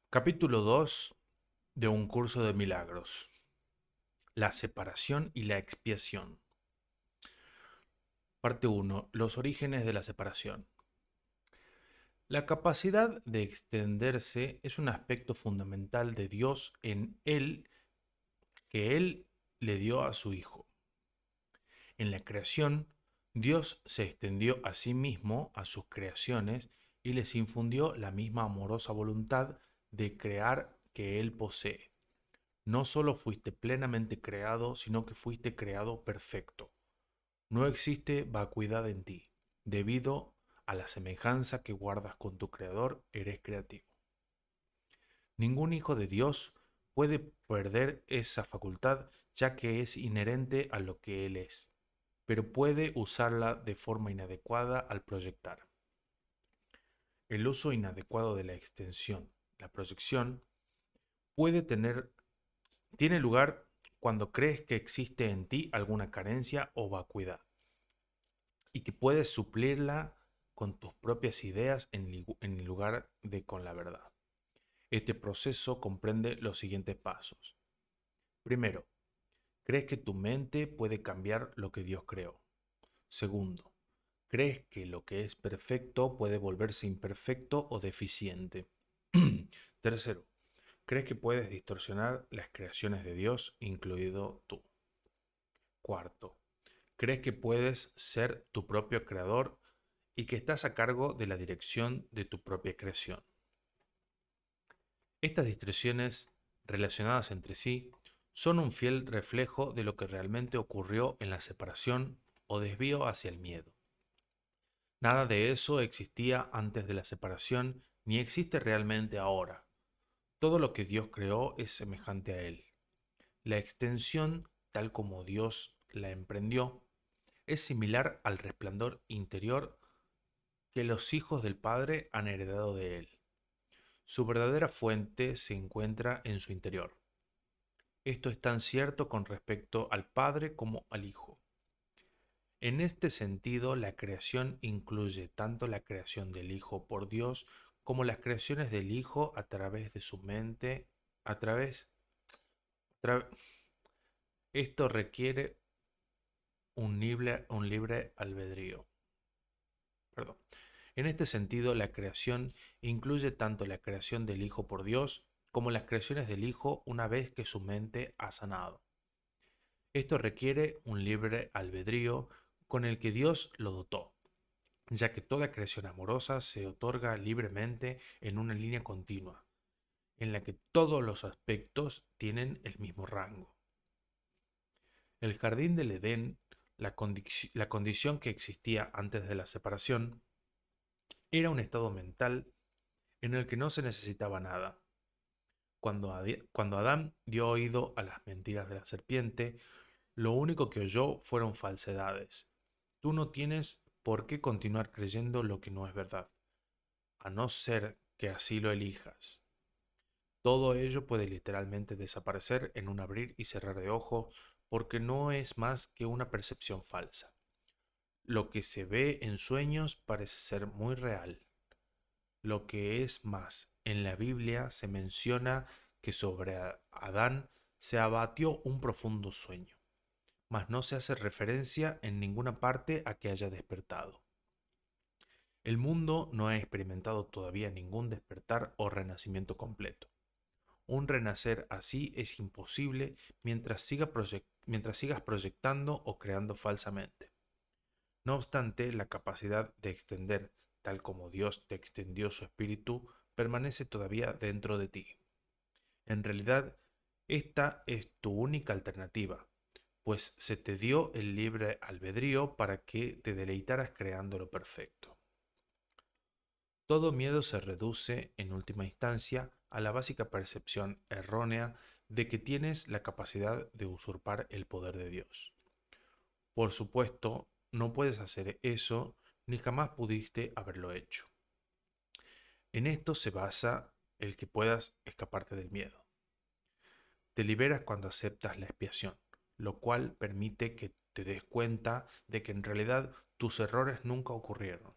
Capítulo 2 de un curso de milagros. La separación y la expiación. Parte 1. Los orígenes de la separación. La capacidad de extenderse es un aspecto fundamental de Dios en Él que Él le dio a su Hijo. En la creación, Dios se extendió a sí mismo a sus creaciones y les infundió la misma amorosa voluntad de crear que Él posee. No solo fuiste plenamente creado, sino que fuiste creado perfecto. No existe vacuidad en ti. Debido a la semejanza que guardas con tu Creador, eres creativo. Ningún hijo de Dios puede perder esa facultad, ya que es inherente a lo que Él es, pero puede usarla de forma inadecuada al proyectar. El uso inadecuado de la extensión, la proyección, puede tiene lugar cuando crees que existe en ti alguna carencia o vacuidad y que puedes suplirla con tus propias ideas en lugar de con la verdad. Este proceso comprende los siguientes pasos. Primero, crees que tu mente puede cambiar lo que Dios creó. Segundo, crees que lo que es perfecto puede volverse imperfecto o deficiente. Tercero, crees que puedes distorsionar las creaciones de Dios, incluido tú. Cuarto, crees que puedes ser tu propio creador y que estás a cargo de la dirección de tu propia creación. Estas distorsiones relacionadas entre sí son un fiel reflejo de lo que realmente ocurrió en la separación o desvío hacia el miedo. Nada de eso existía antes de la separación ni existe realmente ahora. Todo lo que Dios creó es semejante a Él. La extensión, tal como Dios la emprendió, es similar al resplandor interior que los hijos del Padre han heredado de Él. Su verdadera fuente se encuentra en su interior. Esto es tan cierto con respecto al Padre como al Hijo. En este sentido, la creación incluye tanto la creación del Hijo por Dios como las creaciones del Hijo a través de su mente, a través... tra- esto requiere un libre albedrío. Perdón. En este sentido, la creación incluye tanto la creación del Hijo por Dios como las creaciones del Hijo una vez que su mente ha sanado. Esto requiere un libre albedrío con el que Dios lo dotó, ya que toda creación amorosa se otorga libremente en una línea continua, en la que todos los aspectos tienen el mismo rango. El jardín del Edén, la condición que existía antes de la separación, era un estado mental en el que no se necesitaba nada. Cuando Adán dio oído a las mentiras de la serpiente, lo único que oyó fueron falsedades. Tú no tienes por qué continuar creyendo lo que no es verdad, a no ser que así lo elijas. Todo ello puede literalmente desaparecer en un abrir y cerrar de ojos porque no es más que una percepción falsa. Lo que se ve en sueños parece ser muy real. Lo que es más, en la Biblia se menciona que sobre Adán se abatió un profundo sueño, mas no se hace referencia en ninguna parte a que haya despertado. El mundo no ha experimentado todavía ningún despertar o renacimiento completo. Un renacer así es imposible mientras sigas proyectando o creando falsamente. No obstante, la capacidad de extender, tal como Dios te extendió su espíritu, permanece todavía dentro de ti. En realidad, esta es tu única alternativa, pues se te dio el libre albedrío para que te deleitaras creando lo perfecto. Todo miedo se reduce, en última instancia, a la básica percepción errónea de que tienes la capacidad de usurpar el poder de Dios. Por supuesto, no puedes hacer eso ni jamás pudiste haberlo hecho. En esto se basa el que puedas escaparte del miedo. Te liberas cuando aceptas la expiación, lo cual permite que te des cuenta de que en realidad tus errores nunca ocurrieron.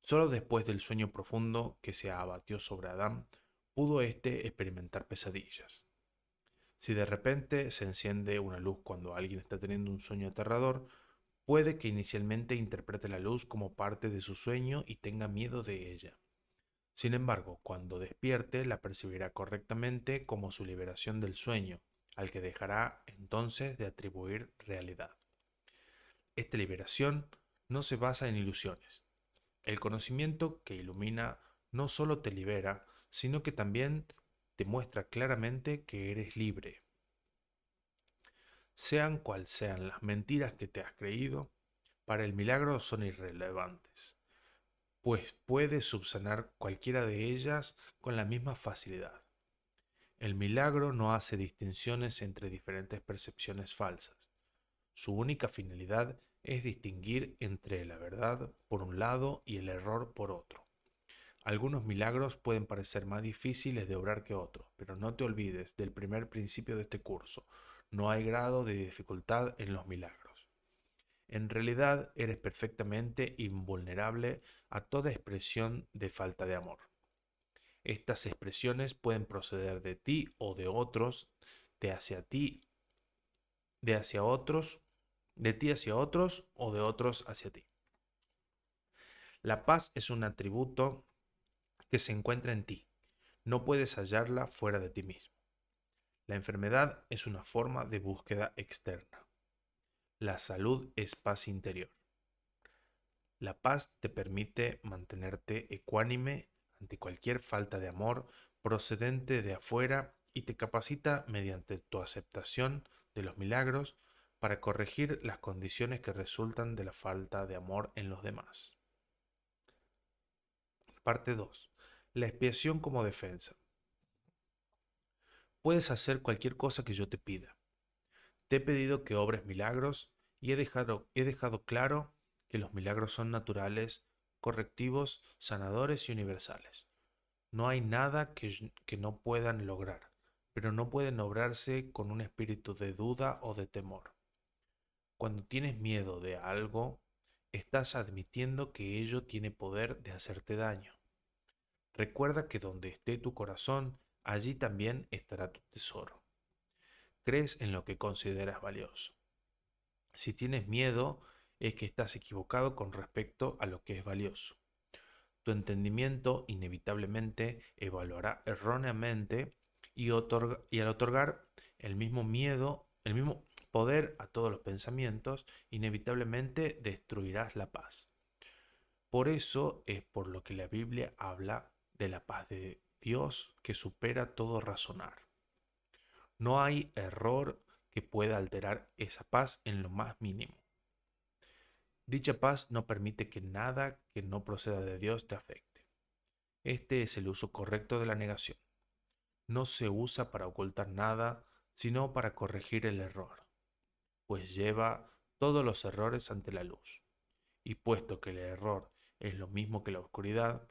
Solo después del sueño profundo que se abatió sobre Adán, pudo éste experimentar pesadillas. Si de repente se enciende una luz cuando alguien está teniendo un sueño aterrador, puede que inicialmente interprete la luz como parte de su sueño y tenga miedo de ella. Sin embargo, cuando despierte, la percibirá correctamente como su liberación del sueño, al que dejará entonces de atribuir realidad. Esta liberación no se basa en ilusiones. El conocimiento que ilumina no solo te libera, sino que también te muestra claramente que eres libre. Sean cual sean las mentiras que te has creído, para el milagro son irrelevantes, pues puedes subsanar cualquiera de ellas con la misma facilidad. El milagro no hace distinciones entre diferentes percepciones falsas. Su única finalidad es distinguir entre la verdad por un lado y el error por otro. Algunos milagros pueden parecer más difíciles de obrar que otros, pero no te olvides del primer principio de este curso. No hay grado de dificultad en los milagros. En realidad eres perfectamente invulnerable a toda expresión de falta de amor. Estas expresiones pueden proceder de ti o de otros, de hacia ti, de hacia otros, de ti hacia otros o de otros hacia ti. La paz es un atributo que se encuentra en ti. No puedes hallarla fuera de ti mismo. La enfermedad es una forma de búsqueda externa. La salud es paz interior. La paz te permite mantenerte ecuánime ante cualquier falta de amor procedente de afuera y te capacita mediante tu aceptación de los milagros para corregir las condiciones que resultan de la falta de amor en los demás. Parte 2. La expiación como defensa. Puedes hacer cualquier cosa que yo te pida. Te he pedido que obres milagros y he dejado claro que los milagros son naturales, correctivos, sanadores y universales. No hay nada que no puedan lograr, pero no pueden obrarse con un espíritu de duda o de temor. Cuando tienes miedo de algo, estás admitiendo que ello tiene poder de hacerte daño. Recuerda que donde esté tu corazón, allí también estará tu tesoro. Crees en lo que consideras valioso. Si tienes miedo, es que estás equivocado con respecto a lo que es valioso. Tu entendimiento inevitablemente evaluará erróneamente y al otorgar el mismo miedo, el mismo poder a todos los pensamientos, inevitablemente destruirás la paz. Por eso es por lo que la Biblia habla de la paz de Dios que supera todo razonar. No hay error que pueda alterar esa paz en lo más mínimo. Dicha paz no permite que nada que no proceda de Dios te afecte. Este es el uso correcto de la negación. No se usa para ocultar nada, sino para corregir el error, pues lleva todos los errores ante la luz. Y puesto que el error es lo mismo que la oscuridad,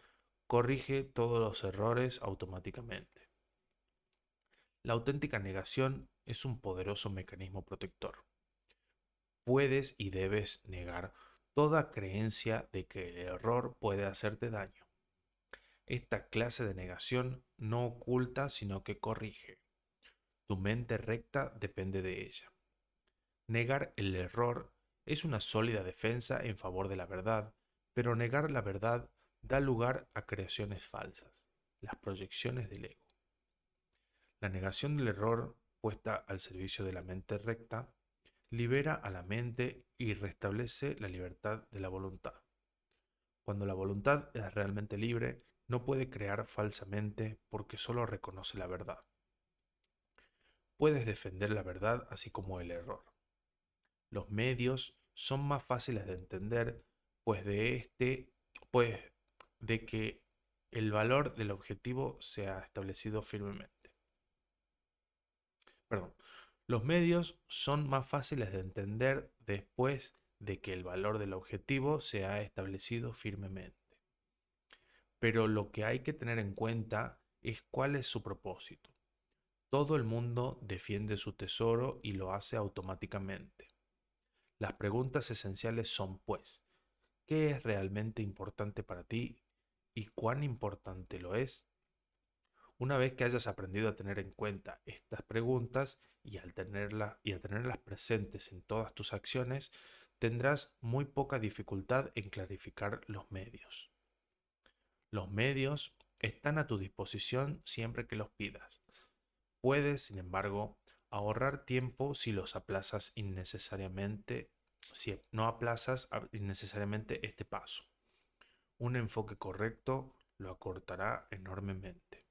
corrige todos los errores automáticamente. La auténtica negación es un poderoso mecanismo protector. Puedes y debes negar toda creencia de que el error puede hacerte daño. Esta clase de negación no oculta, sino que corrige. Tu mente recta depende de ella. Negar el error es una sólida defensa en favor de la verdad, pero negar la verdad da lugar a creaciones falsas, las proyecciones del ego. La negación del error, puesta al servicio de la mente recta, libera a la mente y restablece la libertad de la voluntad. Cuando la voluntad es realmente libre, no puede crear falsamente porque solo reconoce la verdad. Puedes defender la verdad así como el error. Los medios son más fáciles de entender, pues de que el valor del objetivo se ha establecido firmemente. Perdón. Los medios son más fáciles de entender después de que el valor del objetivo se ha establecido firmemente. Pero lo que hay que tener en cuenta es cuál es su propósito. Todo el mundo defiende su tesoro y lo hace automáticamente. Las preguntas esenciales son, pues, ¿qué es realmente importante para ti y cuán importante lo es? Una vez que hayas aprendido a tener en cuenta estas preguntas y a tenerlas presentes en todas tus acciones, tendrás muy poca dificultad en clarificar los medios. Los medios están a tu disposición siempre que los pidas. Puedes, sin embargo, ahorrar tiempo si los aplazas innecesariamente, si no aplazas innecesariamente este paso. Un enfoque correcto lo acortará enormemente.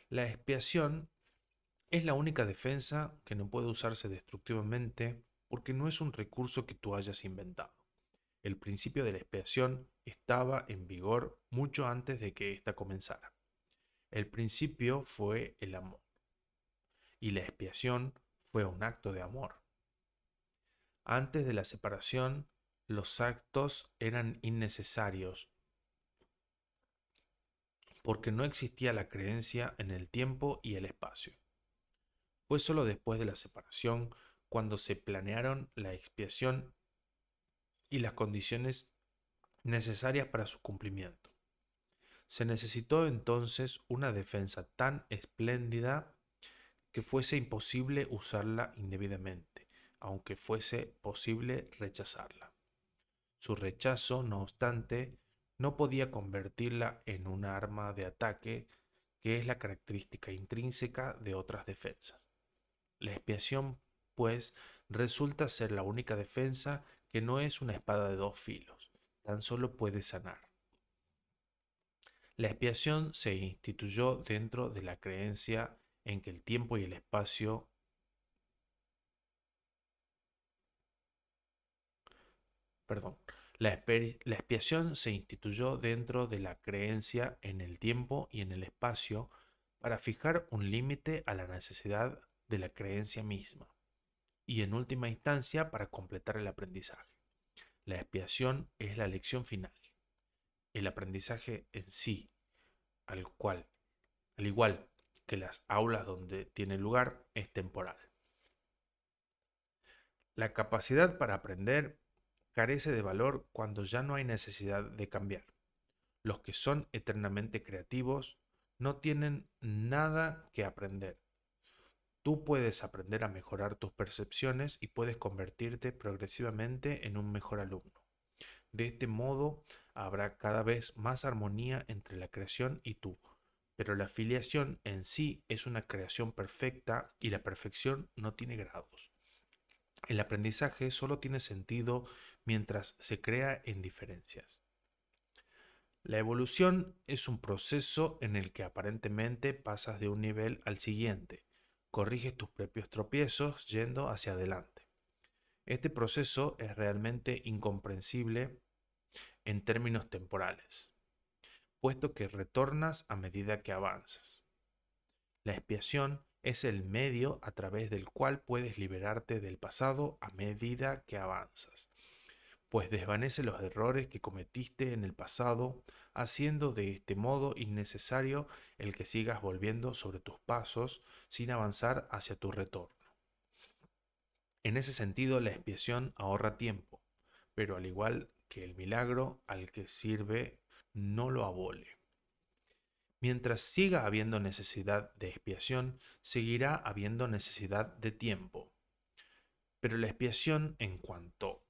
La expiación es la única defensa que no puede usarse destructivamente porque no es un recurso que tú hayas inventado. El principio de la expiación estaba en vigor mucho antes de que ésta comenzara. El principio fue el amor y la expiación fue un acto de amor. Antes de la separación, los actos eran innecesarios porque no existía la creencia en el tiempo y el espacio. Fue solo después de la separación cuando se planearon la expiación y las condiciones necesarias para su cumplimiento. Se necesitó entonces una defensa tan espléndida que fuese imposible usarla indebidamente, aunque fuese posible rechazarla. Su rechazo, no obstante, no podía convertirla en un arma de ataque, que es la característica intrínseca de otras defensas. La expiación, pues, resulta ser la única defensa que no es una espada de dos filos, tan solo puede sanar. La expiación se instituyó dentro de la creencia en que el tiempo y el espacio, perdón, la expiación se instituyó dentro de la creencia en el tiempo y en el espacio para fijar un límite a la necesidad de la creencia misma y en última instancia para completar el aprendizaje. La expiación es la lección final. El aprendizaje en sí, al igual que las aulas donde tiene lugar, es temporal. La capacidad para aprender carece de valor cuando ya no hay necesidad de cambiar. Los que son eternamente creativos no tienen nada que aprender. Tú puedes aprender a mejorar tus percepciones y puedes convertirte progresivamente en un mejor alumno. De este modo, habrá cada vez más armonía entre la creación y tú, pero la filiación en sí es una creación perfecta y la perfección no tiene grados. El aprendizaje solo tiene sentido mientras se crea en diferencias. La evolución es un proceso en el que aparentemente pasas de un nivel al siguiente, corriges tus propios tropiezos yendo hacia adelante. Este proceso es realmente incomprensible en términos temporales, puesto que retornas a medida que avanzas. La expiación es el medio a través del cual puedes liberarte del pasado a medida que avanzas, pues desvanece los errores que cometiste en el pasado, haciendo de este modo innecesario el que sigas volviendo sobre tus pasos sin avanzar hacia tu retorno. En ese sentido, la expiación ahorra tiempo, pero al igual que el milagro al que sirve, no lo abole. Mientras siga habiendo necesidad de expiación, seguirá habiendo necesidad de tiempo. Pero la expiación en cuanto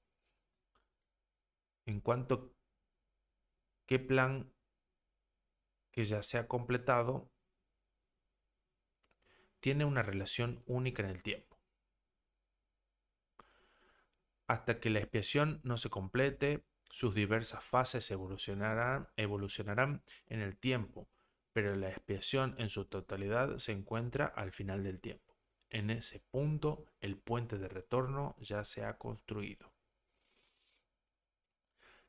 qué plan que ya se ha completado, tiene una relación única en el tiempo. Hasta que la expiación no se complete, sus diversas fases evolucionarán en el tiempo, pero la expiación en su totalidad se encuentra al final del tiempo. En ese punto, el puente de retorno ya se ha construido.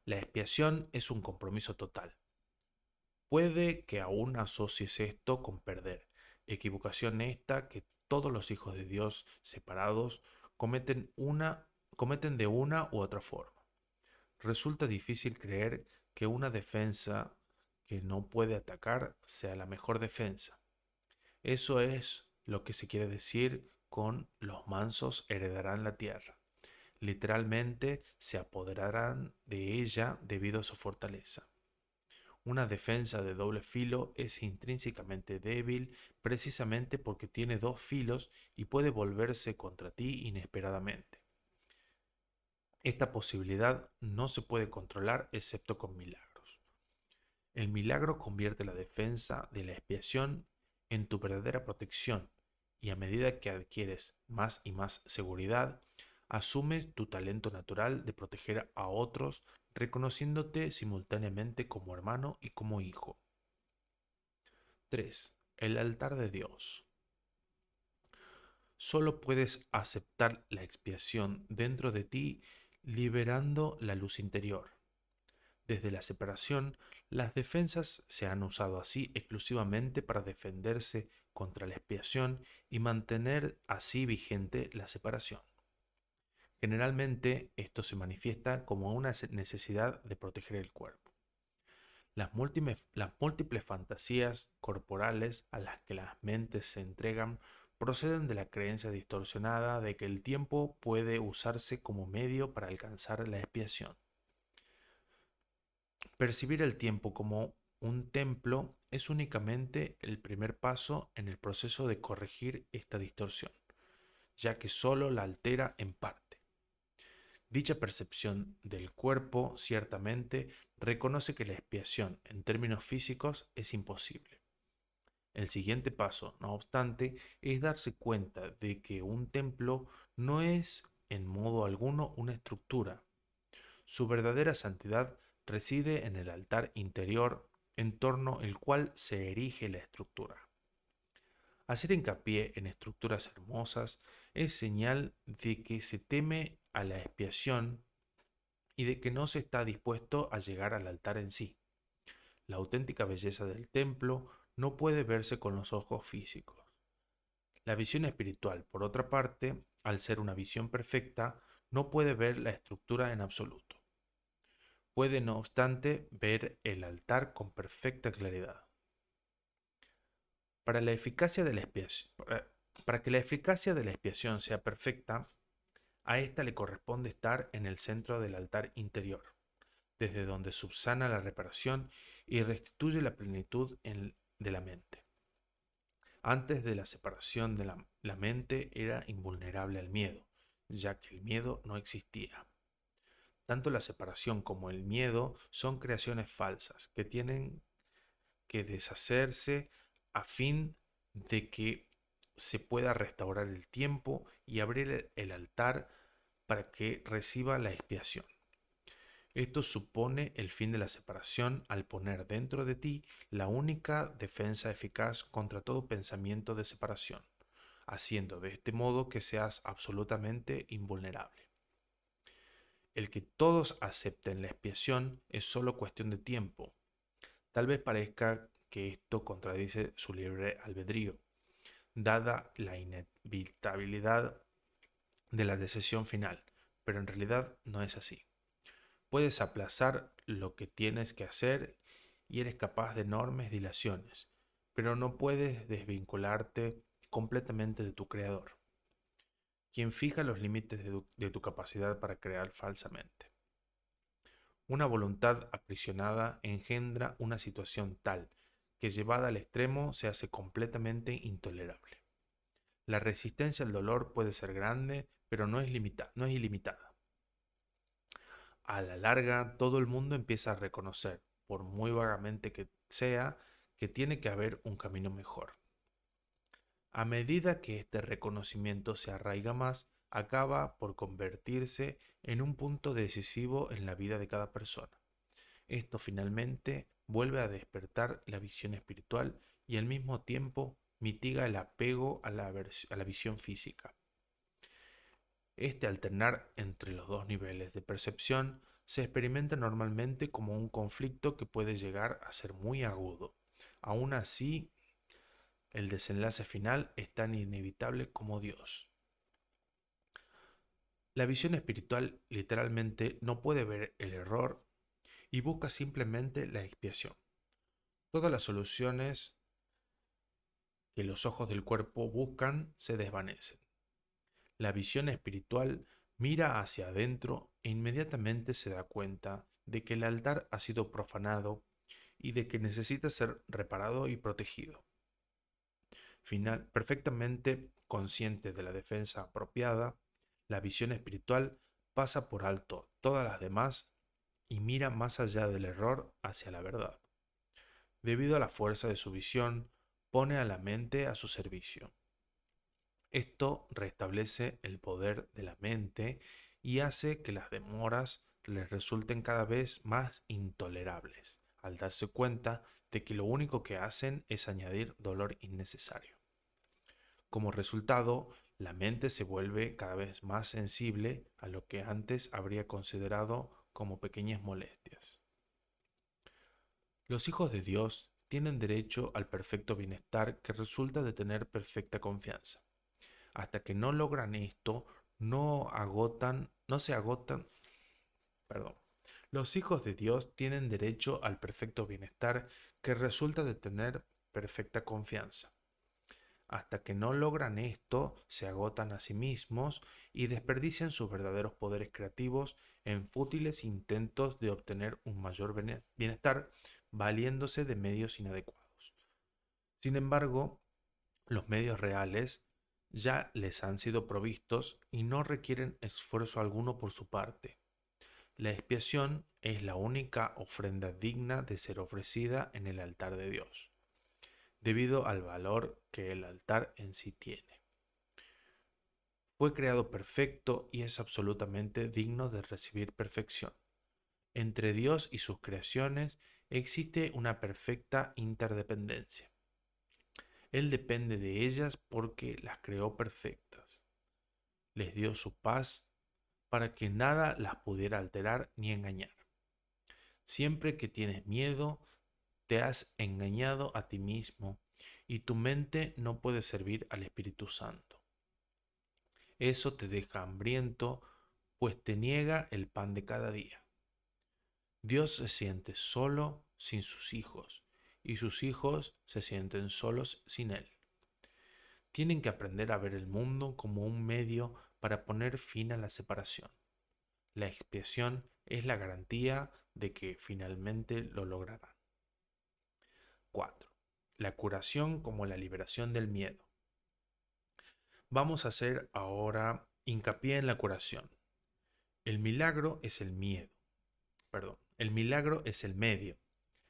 La expiación es un compromiso total. Puede que aún asocies esto con perder, equivocación esta que todos los hijos de Dios separados cometen de una u otra forma. Resulta difícil creer que una defensa que no puede atacar sea la mejor defensa. Eso es lo que se quiere decir con los mansos heredarán la tierra. Literalmente se apoderarán de ella debido a su fortaleza. Una defensa de doble filo es intrínsecamente débil precisamente porque tiene dos filos y puede volverse contra ti inesperadamente. Esta posibilidad no se puede controlar excepto con milagros. El milagro convierte la defensa de la expiación en tu verdadera protección y a medida que adquieres más y más seguridad, asumes tu talento natural de proteger a otros, reconociéndote simultáneamente como hermano y como hijo. 3. El altar de Dios. Solo puedes aceptar la expiación dentro de ti liberando la luz interior. Desde la separación, las defensas se han usado así exclusivamente para defenderse contra la expiación y mantener así vigente la separación. Generalmente esto se manifiesta como una necesidad de proteger el cuerpo. Las múltiples fantasías corporales a las que las mentes se entregan proceden de la creencia distorsionada de que el tiempo puede usarse como medio para alcanzar la expiación. Percibir el tiempo como un templo es únicamente el primer paso en el proceso de corregir esta distorsión, ya que solo la altera en parte. Dicha percepción del cuerpo ciertamente reconoce que la expiación en términos físicos es imposible. El siguiente paso, no obstante, es darse cuenta de que un templo no es en modo alguno una estructura. Su verdadera santidad reside en el altar interior en torno al cual se erige la estructura. Hacer hincapié en estructuras hermosas es señal de que se teme a la expiación y de que no se está dispuesto a llegar al altar en sí. La auténtica belleza del templo no puede verse con los ojos físicos. La visión espiritual, por otra parte, al ser una visión perfecta, no puede ver la estructura en absoluto. Puede, no obstante, ver el altar con perfecta claridad. Para que la eficacia de la expiación sea perfecta, a ésta le corresponde estar en el centro del altar interior, desde donde subsana la reparación y restituye la plenitud de la mente. Antes de la separación de la mente era invulnerable al miedo, ya que el miedo no existía. Tanto la separación como el miedo son creaciones falsas que tienen que deshacerse a fin de que se pueda restaurar el tiempo y abrir el altar para que reciba la expiación. Esto supone el fin de la separación al poner dentro de ti la única defensa eficaz contra todo pensamiento de separación, haciendo de este modo que seas absolutamente invulnerable. El que todos acepten la expiación es solo cuestión de tiempo. Tal vez parezca que esto contradice su libre albedrío, dada la inevitabilidad de la decisión final, pero en realidad no es así. Puedes aplazar lo que tienes que hacer y eres capaz de enormes dilaciones, pero no puedes desvincularte completamente de tu creador, quien fija los límites de tu capacidad para crear falsamente. Una voluntad aprisionada engendra una situación tal que llevada al extremo se hace completamente intolerable. La resistencia al dolor puede ser grande, pero no es ilimitada. A la larga, todo el mundo empieza a reconocer, por muy vagamente que sea, que tiene que haber un camino mejor. A medida que este reconocimiento se arraiga más, acaba por convertirse en un punto decisivo en la vida de cada persona. Esto finalmente vuelve a despertar la visión espiritual y al mismo tiempo mitiga el apego a la visión física. Este alternar entre los dos niveles de percepción se experimenta normalmente como un conflicto que puede llegar a ser muy agudo. Aún así, el desenlace final es tan inevitable como Dios. La visión espiritual literalmente no puede ver el error y busca simplemente la expiación. Todas las soluciones que los ojos del cuerpo buscan se desvanecen. La visión espiritual mira hacia adentro e inmediatamente se da cuenta de que el altar ha sido profanado y de que necesita ser reparado y protegido. Perfectamente consciente de la defensa apropiada, la visión espiritual pasa por alto todas las demás y mira más allá del error hacia la verdad. Debido a la fuerza de su visión, pone a la mente a su servicio. Esto restablece el poder de la mente y hace que las demoras les resulten cada vez más intolerables, al darse cuenta de que lo único que hacen es añadir dolor innecesario. Como resultado, la mente se vuelve cada vez más sensible a lo que antes habría considerado como pequeñas molestias. Los hijos de Dios tienen derecho al perfecto bienestar que resulta de tener perfecta confianza. Hasta que no logran esto, no se agotan, perdón. Los hijos de Dios tienen derecho al perfecto bienestar que resulta de tener perfecta confianza. Hasta que no logran esto, se agotan a sí mismos y desperdician sus verdaderos poderes creativos en fútiles intentos de obtener un mayor bienestar valiéndose de medios inadecuados. Sin embargo, los medios reales ya les han sido provistos y no requieren esfuerzo alguno por su parte. La expiación es la única ofrenda digna de ser ofrecida en el altar de Dios, debido al valor que el altar en sí tiene. Fue creado perfecto y es absolutamente digno de recibir perfección. Entre Dios y sus creaciones existe una perfecta interdependencia. Él depende de ellas porque las creó perfectas. Les dio su paz para que nada las pudiera alterar ni engañar. Siempre que tienes miedo, te has engañado a ti mismo y tu mente no puede servir al Espíritu Santo. Eso te deja hambriento, pues te niega el pan de cada día. Dios se siente solo sin sus hijos y sus hijos se sienten solos sin Él. Tienen que aprender a ver el mundo como un medio para poner fin a la separación. La expiación es la garantía de que finalmente lo lograrán. 4. La curación como la liberación del miedo. Vamos a hacer ahora hincapié en la curación. El milagro es el miedo. El milagro es el medio,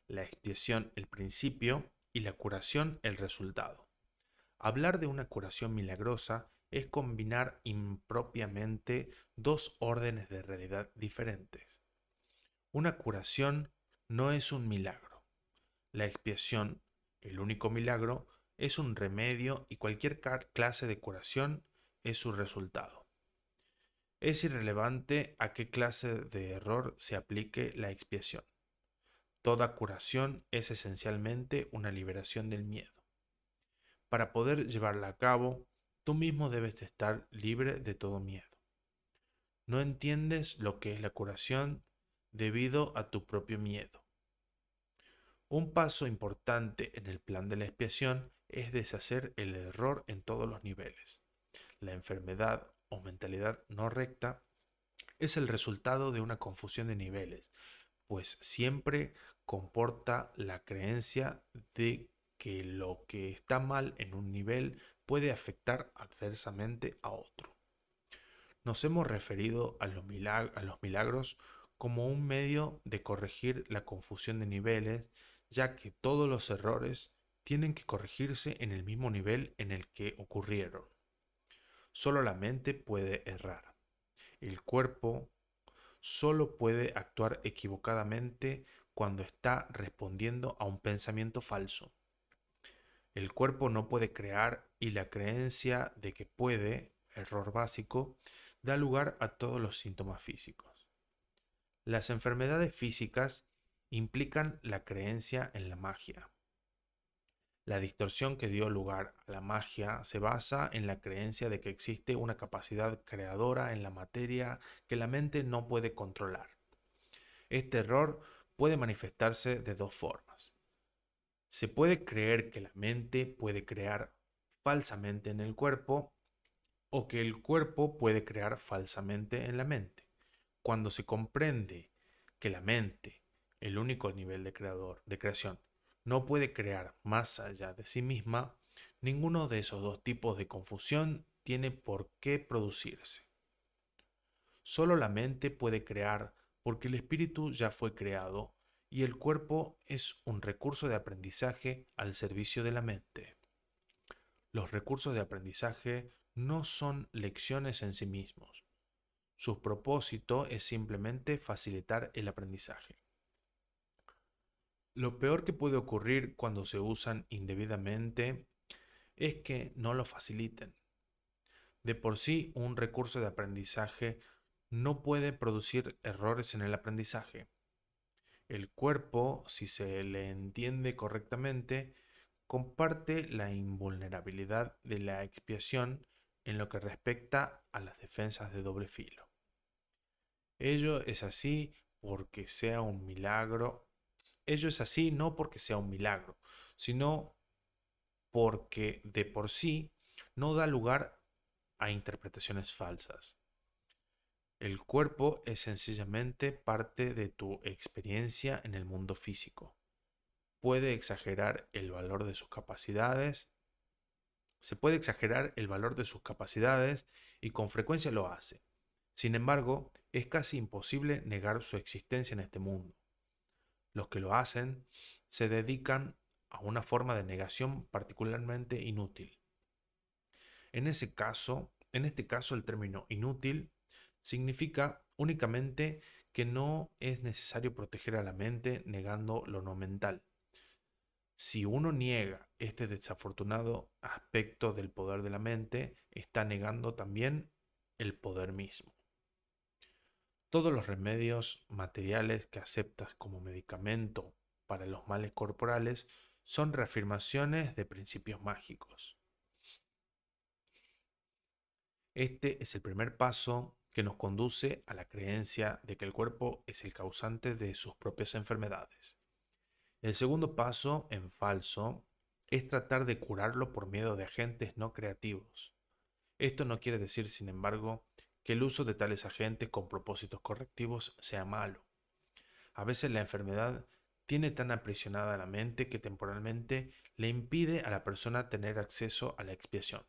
la expiación el principio y la curación el resultado. Hablar de una curación milagrosa es combinar impropiamente dos órdenes de realidad diferentes. Una curación no es un milagro. La expiación, el único milagro, es un remedio y cualquier clase de curación es su resultado. Es irrelevante a qué clase de error se aplique la expiación. Toda curación es esencialmente una liberación del miedo. Para poder llevarla a cabo, tú mismo debes de estar libre de todo miedo. No entiendes lo que es la curación debido a tu propio miedo. Un paso importante en el plan de la expiación es deshacer el error en todos los niveles. La enfermedad o mentalidad no recta es el resultado de una confusión de niveles, pues siempre comporta la creencia de que lo que está mal en un nivel puede afectar adversamente a otro. Nos hemos referido a los milagros como un medio de corregir la confusión de niveles, ya que todos los errores tienen que corregirse en el mismo nivel en el que ocurrieron. Solo la mente puede errar. El cuerpo solo puede actuar equivocadamente cuando está respondiendo a un pensamiento falso. El cuerpo no puede crear y la creencia de que puede, error básico, da lugar a todos los síntomas físicos. Las enfermedades físicas implican la creencia en la magia. La distorsión que dio lugar a la magia se basa en la creencia de que existe una capacidad creadora en la materia que la mente no puede controlar. Este error puede manifestarse de dos formas. Se puede creer que la mente puede crear falsamente en el cuerpo o que el cuerpo puede crear falsamente en la mente. Cuando se comprende que la mente el único nivel de creación, no puede crear más allá de sí misma, ninguno de esos dos tipos de confusión tiene por qué producirse. Solo la mente puede crear porque el espíritu ya fue creado y el cuerpo es un recurso de aprendizaje al servicio de la mente. Los recursos de aprendizaje no son lecciones en sí mismos. Su propósito es simplemente facilitar el aprendizaje. Lo peor que puede ocurrir cuando se usan indebidamente es que no lo faciliten. De por sí, un recurso de aprendizaje no puede producir errores en el aprendizaje. El cuerpo, si se le entiende correctamente, comparte la invulnerabilidad de la expiación en lo que respecta a las defensas de doble filo. Ello es así porque sea un milagro. Ello es así no porque sea un milagro, sino porque de por sí no da lugar a interpretaciones falsas. El cuerpo es sencillamente parte de tu experiencia en el mundo físico. Puede exagerar el valor de sus capacidades, se puede exagerar el valor de sus capacidades y con frecuencia lo hace. Sin embargo, es casi imposible negar su existencia en este mundo. Los que lo hacen se dedican a una forma de negación particularmente inútil. En este caso el término inútil significa únicamente que no es necesario proteger a la mente negando lo no mental. Si uno niega este desafortunado aspecto del poder de la mente, está negando también el poder mismo. Todos los remedios materiales que aceptas como medicamento para los males corporales son reafirmaciones de principios mágicos. Este es el primer paso que nos conduce a la creencia de que el cuerpo es el causante de sus propias enfermedades. El segundo paso, en falso, es tratar de curarlo por medio de agentes no creativos. Esto no quiere decir, sin embargo, que el uso de tales agentes con propósitos correctivos sea malo. A veces la enfermedad tiene tan aprisionada la mente que temporalmente le impide a la persona tener acceso a la expiación.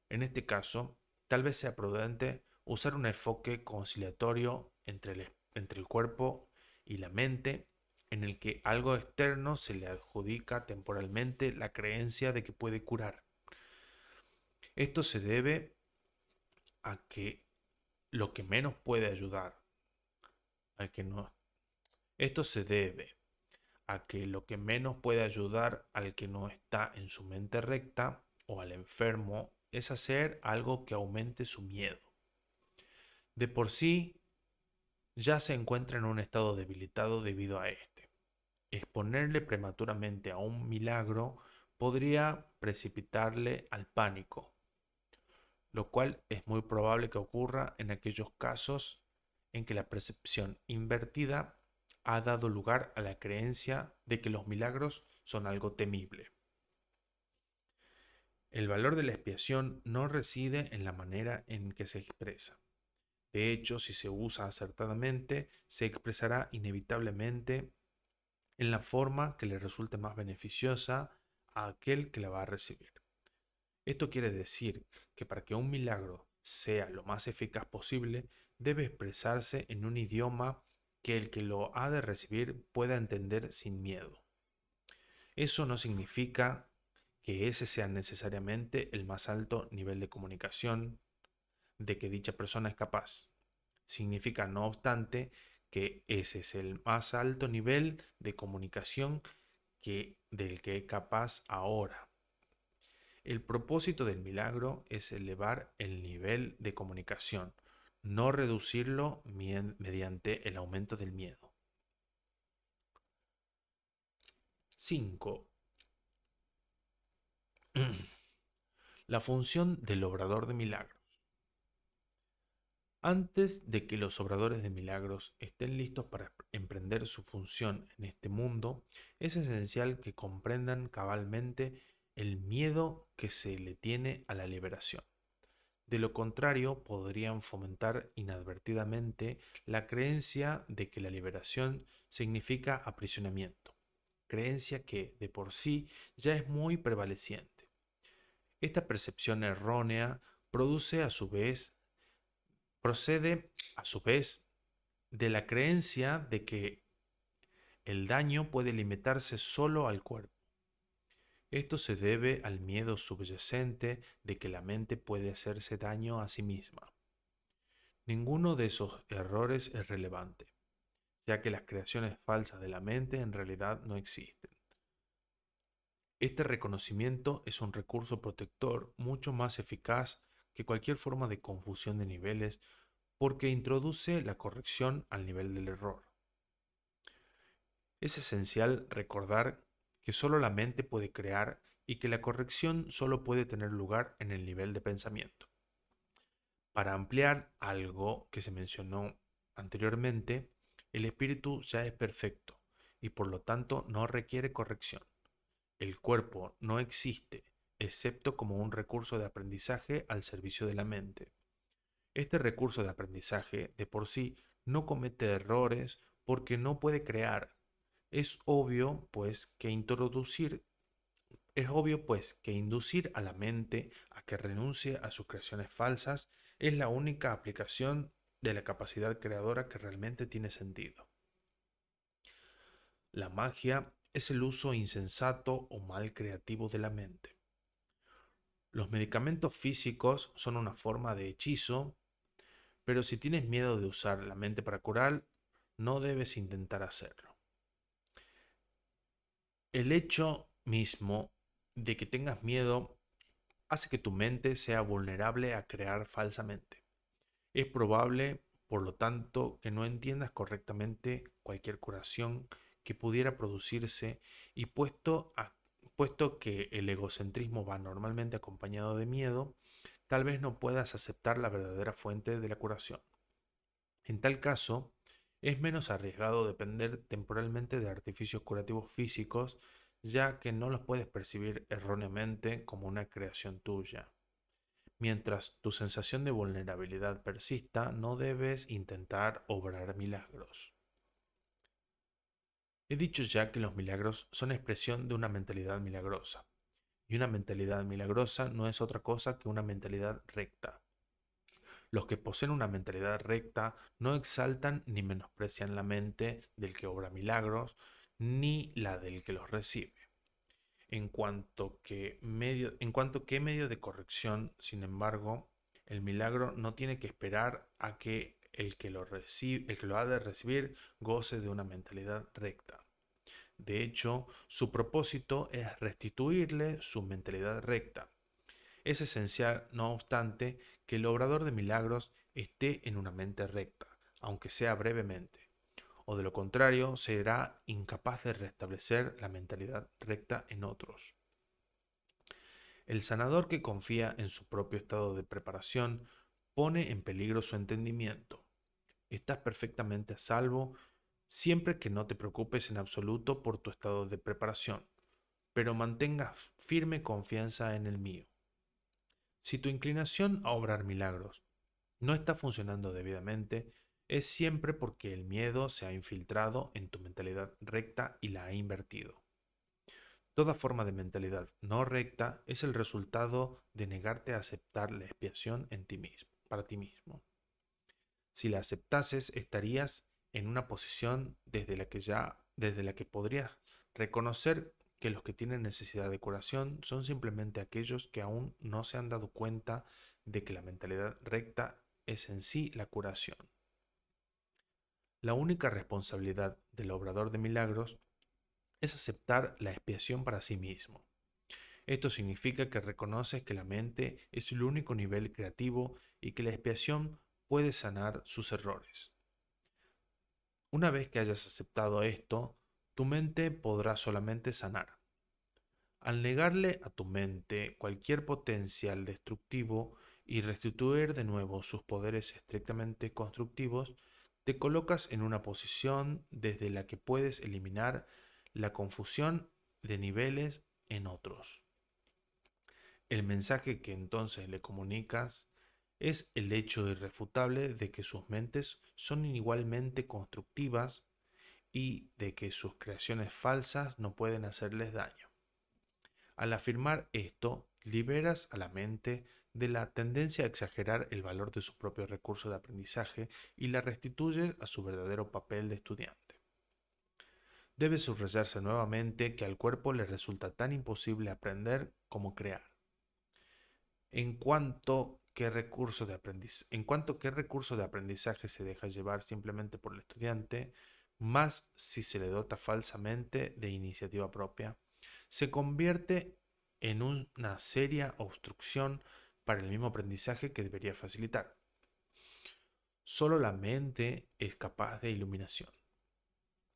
En este caso, tal vez sea prudente usar un enfoque conciliatorio entre el cuerpo y la mente, en el que algo externo se le adjudica temporalmente la creencia de que puede curar. Esto se debe a que lo que menos puede ayudar al que no. Esto se debe a que lo que menos puede ayudar al que no está en su mente recta o al enfermo es hacer algo que aumente su miedo. De por sí, ya se encuentra en un estado debilitado debido a este. Exponerle prematuramente a un milagro podría precipitarle al pánico, lo cual es muy probable que ocurra en aquellos casos en que la percepción invertida ha dado lugar a la creencia de que los milagros son algo temible. El valor de la expiación no reside en la manera en que se expresa. De hecho, si se usa acertadamente, se expresará inevitablemente en la forma que le resulte más beneficiosa a aquel que la va a recibir. Esto quiere decir que para que un milagro sea lo más eficaz posible, debe expresarse en un idioma que el que lo ha de recibir pueda entender sin miedo. Eso no significa que ese sea necesariamente el más alto nivel de comunicación de que dicha persona es capaz. Significa, no obstante, que ese es el más alto nivel de comunicación del que es capaz ahora. El propósito del milagro es elevar el nivel de comunicación, no reducirlo mediante el aumento del miedo. 5. La función del obrador de milagros. Antes de que los obradores de milagros estén listos para emprender su función en este mundo, es esencial que comprendan cabalmente el miedo que se le tiene a la liberación. De lo contrario, podrían fomentar inadvertidamente la creencia de que la liberación significa aprisionamiento, creencia que de por sí ya es muy prevaleciente. Esta percepción errónea procede a su vez de la creencia de que el daño puede limitarse solo al cuerpo. Esto se debe al miedo subyacente de que la mente puede hacerse daño a sí misma. Ninguno de esos errores es relevante, ya que las creaciones falsas de la mente en realidad no existen. Este reconocimiento es un recurso protector mucho más eficaz que cualquier forma de confusión de niveles porque introduce la corrección al nivel del error. Es esencial recordar que solo la mente puede crear y que la corrección solo puede tener lugar en el nivel de pensamiento. Para ampliar algo que se mencionó anteriormente, el espíritu ya es perfecto y por lo tanto no requiere corrección. El cuerpo no existe, excepto como un recurso de aprendizaje al servicio de la mente. Este recurso de aprendizaje de por sí no comete errores porque no puede crear. Es obvio, pues, que inducir a la mente a que renuncie a sus creaciones falsas es la única aplicación de la capacidad creadora que realmente tiene sentido. La magia es el uso insensato o mal creativo de la mente. Los medicamentos físicos son una forma de hechizo, pero si tienes miedo de usar la mente para curar, no debes intentar hacerlo. El hecho mismo de que tengas miedo hace que tu mente sea vulnerable a crear falsamente. Es probable, por lo tanto, que no entiendas correctamente cualquier curación que pudiera producirse y puesto que el egocentrismo va normalmente acompañado de miedo, tal vez no puedas aceptar la verdadera fuente de la curación. En tal caso, es menos arriesgado depender temporalmente de artificios curativos físicos, ya que no los puedes percibir erróneamente como una creación tuya. Mientras tu sensación de vulnerabilidad persista, no debes intentar obrar milagros. He dicho ya que los milagros son expresión de una mentalidad milagrosa, y una mentalidad milagrosa no es otra cosa que una mentalidad recta. Los que poseen una mentalidad recta no exaltan ni menosprecian la mente del que obra milagros, ni la del que los recibe. En cuanto que medio de corrección, sin embargo, el milagro no tiene que esperar a que el que lo ha de recibir goce de una mentalidad recta. De hecho, su propósito es restituirle su mentalidad recta. Es esencial, no obstante, que el obrador de milagros esté en una mente recta, aunque sea brevemente, o de lo contrario será incapaz de restablecer la mentalidad recta en otros. El sanador que confía en su propio estado de preparación pone en peligro su entendimiento. Estás perfectamente a salvo siempre que no te preocupes en absoluto por tu estado de preparación, pero mantengas firme confianza en el mío. Si tu inclinación a obrar milagros no está funcionando debidamente, es siempre porque el miedo se ha infiltrado en tu mentalidad recta y la ha invertido. Toda forma de mentalidad no recta es el resultado de negarte a aceptar la expiación para ti mismo. Si la aceptases, estarías en una posición desde la que podrías reconocer que los que tienen necesidad de curación son simplemente aquellos que aún no se han dado cuenta de que la mentalidad recta es en sí la curación. La única responsabilidad del obrador de milagros es aceptar la expiación para sí mismo. Esto significa que reconoces que la mente es el único nivel creativo y que la expiación puede sanar sus errores. Una vez que hayas aceptado esto, tu mente podrá solamente sanar. Al negarle a tu mente cualquier potencial destructivo y restituir de nuevo sus poderes estrictamente constructivos, te colocas en una posición desde la que puedes eliminar la confusión de niveles en otros. El mensaje que entonces le comunicas es el hecho irrefutable de que sus mentes son igualmente constructivas y de que sus creaciones falsas no pueden hacerles daño. Al afirmar esto, liberas a la mente de la tendencia a exagerar el valor de su propio recurso de aprendizaje y la restituyes a su verdadero papel de estudiante. Debe subrayarse nuevamente que al cuerpo le resulta tan imposible aprender como crear. En cuanto qué recurso de aprendizaje se deja llevar simplemente por el estudiante, más si se le dota falsamente de iniciativa propia, se convierte en una seria obstrucción para el mismo aprendizaje que debería facilitar. Solo la mente es capaz de iluminación.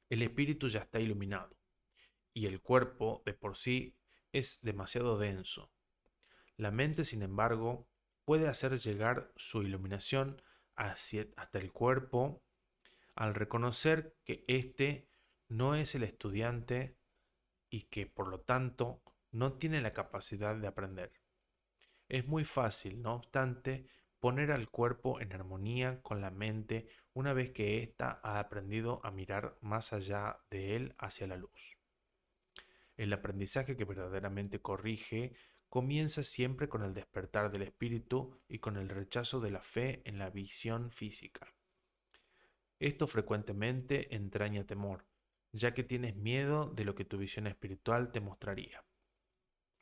El espíritu ya está iluminado y el cuerpo de por sí es demasiado denso. La mente, sin embargo, puede hacer llegar su iluminación hasta el cuerpo al reconocer que éste no es el estudiante y que, por lo tanto, no tiene la capacidad de aprender. Es muy fácil, no obstante, poner al cuerpo en armonía con la mente una vez que ésta ha aprendido a mirar más allá de él hacia la luz. El aprendizaje que verdaderamente corrige comienza siempre con el despertar del espíritu y con el rechazo de la fe en la visión física. Esto frecuentemente entraña temor, ya que tienes miedo de lo que tu visión espiritual te mostraría.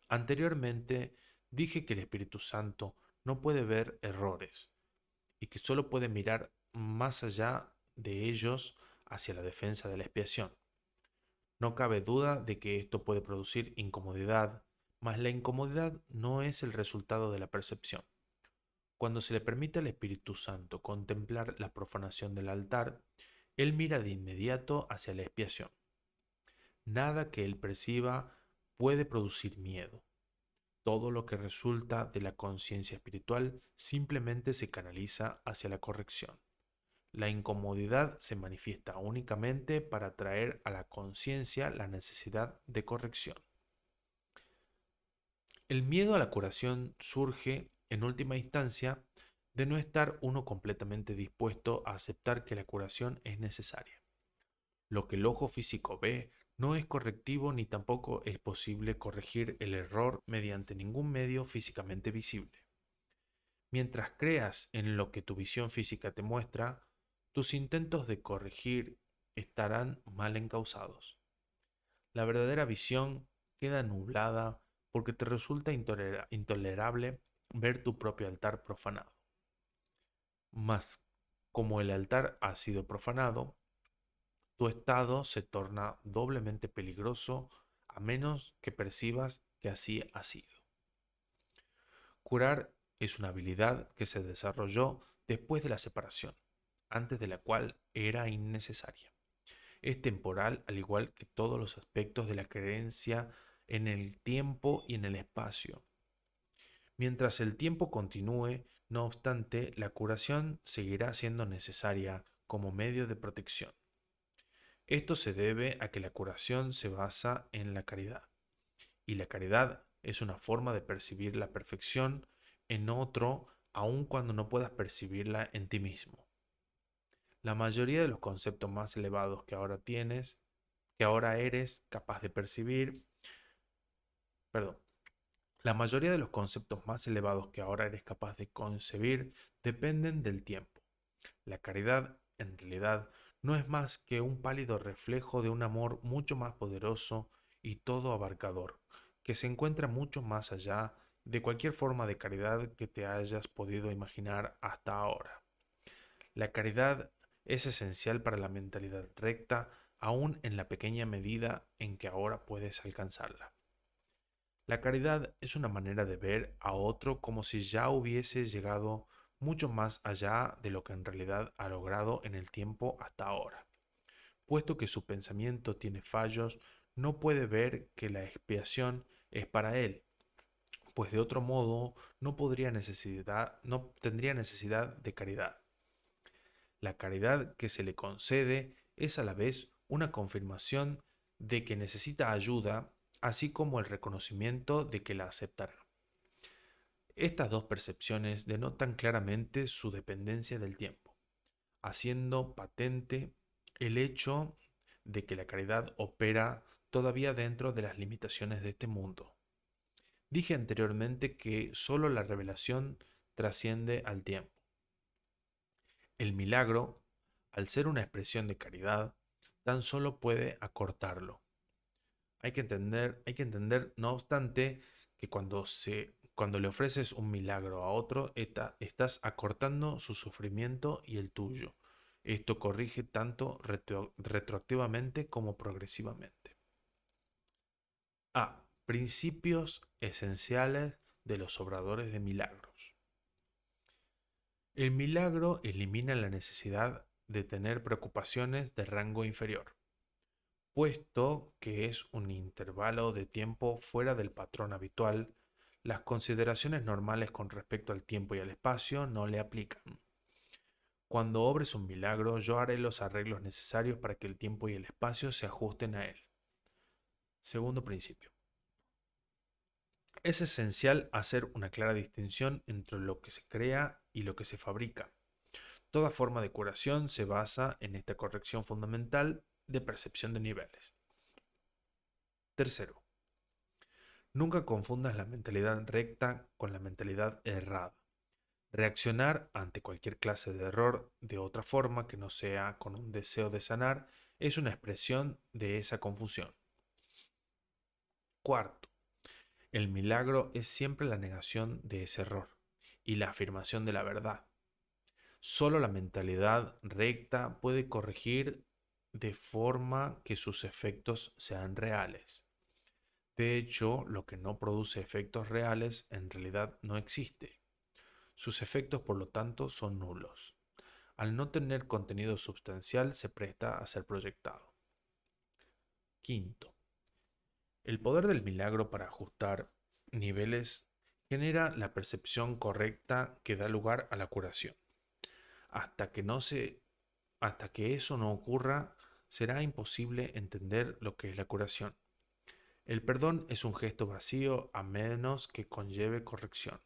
Anteriormente dije que el Espíritu Santo no puede ver errores y que solo puede mirar más allá de ellos hacia la defensa de la expiación. No cabe duda de que esto puede producir incomodidad, mas la incomodidad no es el resultado de la percepción. Cuando se le permite al Espíritu Santo contemplar la profanación del altar, él mira de inmediato hacia la expiación. Nada que él perciba puede producir miedo. Todo lo que resulta de la conciencia espiritual simplemente se canaliza hacia la corrección. La incomodidad se manifiesta únicamente para traer a la conciencia la necesidad de corrección. El miedo a la curación surge, en última instancia, de no estar uno completamente dispuesto a aceptar que la curación es necesaria. Lo que el ojo físico ve no es correctivo ni tampoco es posible corregir el error mediante ningún medio físicamente visible. Mientras creas en lo que tu visión física te muestra, tus intentos de corregir estarán mal encausados. La verdadera visión queda nublada porque te resulta intolerable ver tu propio altar profanado. Mas, como el altar ha sido profanado, tu estado se torna doblemente peligroso a menos que percibas que así ha sido. Curar es una habilidad que se desarrolló después de la separación, antes de la cual era innecesaria. Es temporal al igual que todos los aspectos de la creencia en el tiempo y en el espacio. Mientras el tiempo continúe, no obstante, la curación seguirá siendo necesaria como medio de protección. Esto se debe a que la curación se basa en la caridad, y la caridad es una forma de percibir la perfección en otro aun cuando no puedas percibirla en ti mismo. La mayoría de los conceptos más elevados que ahora eres capaz de percibir, perdón, la mayoría de los conceptos más elevados que ahora eres capaz de concebir dependen del tiempo. La caridad, en realidad, no es más que un pálido reflejo de un amor mucho más poderoso y todo abarcador, que se encuentra mucho más allá de cualquier forma de caridad que te hayas podido imaginar hasta ahora. La caridad es esencial para la mentalidad recta, aun en la pequeña medida en que ahora puedes alcanzarla. La caridad es una manera de ver a otro como si ya hubiese llegado mucho más allá de lo que en realidad ha logrado en el tiempo hasta ahora. Puesto que su pensamiento tiene fallos, no puede ver que la expiación es para él, pues de otro modo no tendría necesidad de caridad. La caridad que se le concede es a la vez una confirmación de que necesita ayuda, así como el reconocimiento de que la aceptará. Estas dos percepciones denotan claramente su dependencia del tiempo, haciendo patente el hecho de que la caridad opera todavía dentro de las limitaciones de este mundo. Dije anteriormente que solo la revelación trasciende al tiempo. El milagro, al ser una expresión de caridad, tan solo puede acortarlo. Hay que entender, no obstante, que cuando le ofreces un milagro a otro, estás acortando su sufrimiento y el tuyo. Esto corrige tanto retroactivamente como progresivamente. A. Principios esenciales de los obradores de milagros. El milagro elimina la necesidad de tener preocupaciones de rango inferior, puesto que es un intervalo de tiempo fuera del patrón habitual. Las consideraciones normales con respecto al tiempo y al espacio no le aplican. Cuando obres un milagro, yo haré los arreglos necesarios para que el tiempo y el espacio se ajusten a él. Segundo principio. Es esencial hacer una clara distinción entre lo que se crea y lo que se fabrica. Toda forma de curación se basa en esta corrección fundamental de percepción de niveles. Tercero, nunca confundas la mentalidad recta con la mentalidad errada. Reaccionar ante cualquier clase de error de otra forma que no sea con un deseo de sanar es una expresión de esa confusión. Cuarto, el milagro es siempre la negación de ese error y la afirmación de la verdad. Solo la mentalidad recta puede corregir de forma que sus efectos sean reales. De hecho, lo que no produce efectos reales en realidad no existe. Sus efectos, por lo tanto, son nulos. Al no tener contenido sustancial, se presta a ser proyectado. Quinto, el poder del milagro para ajustar niveles genera la percepción correcta que da lugar a la curación. Hasta que eso no ocurra, será imposible entender lo que es la curación. El perdón es un gesto vacío a menos que conlleve corrección.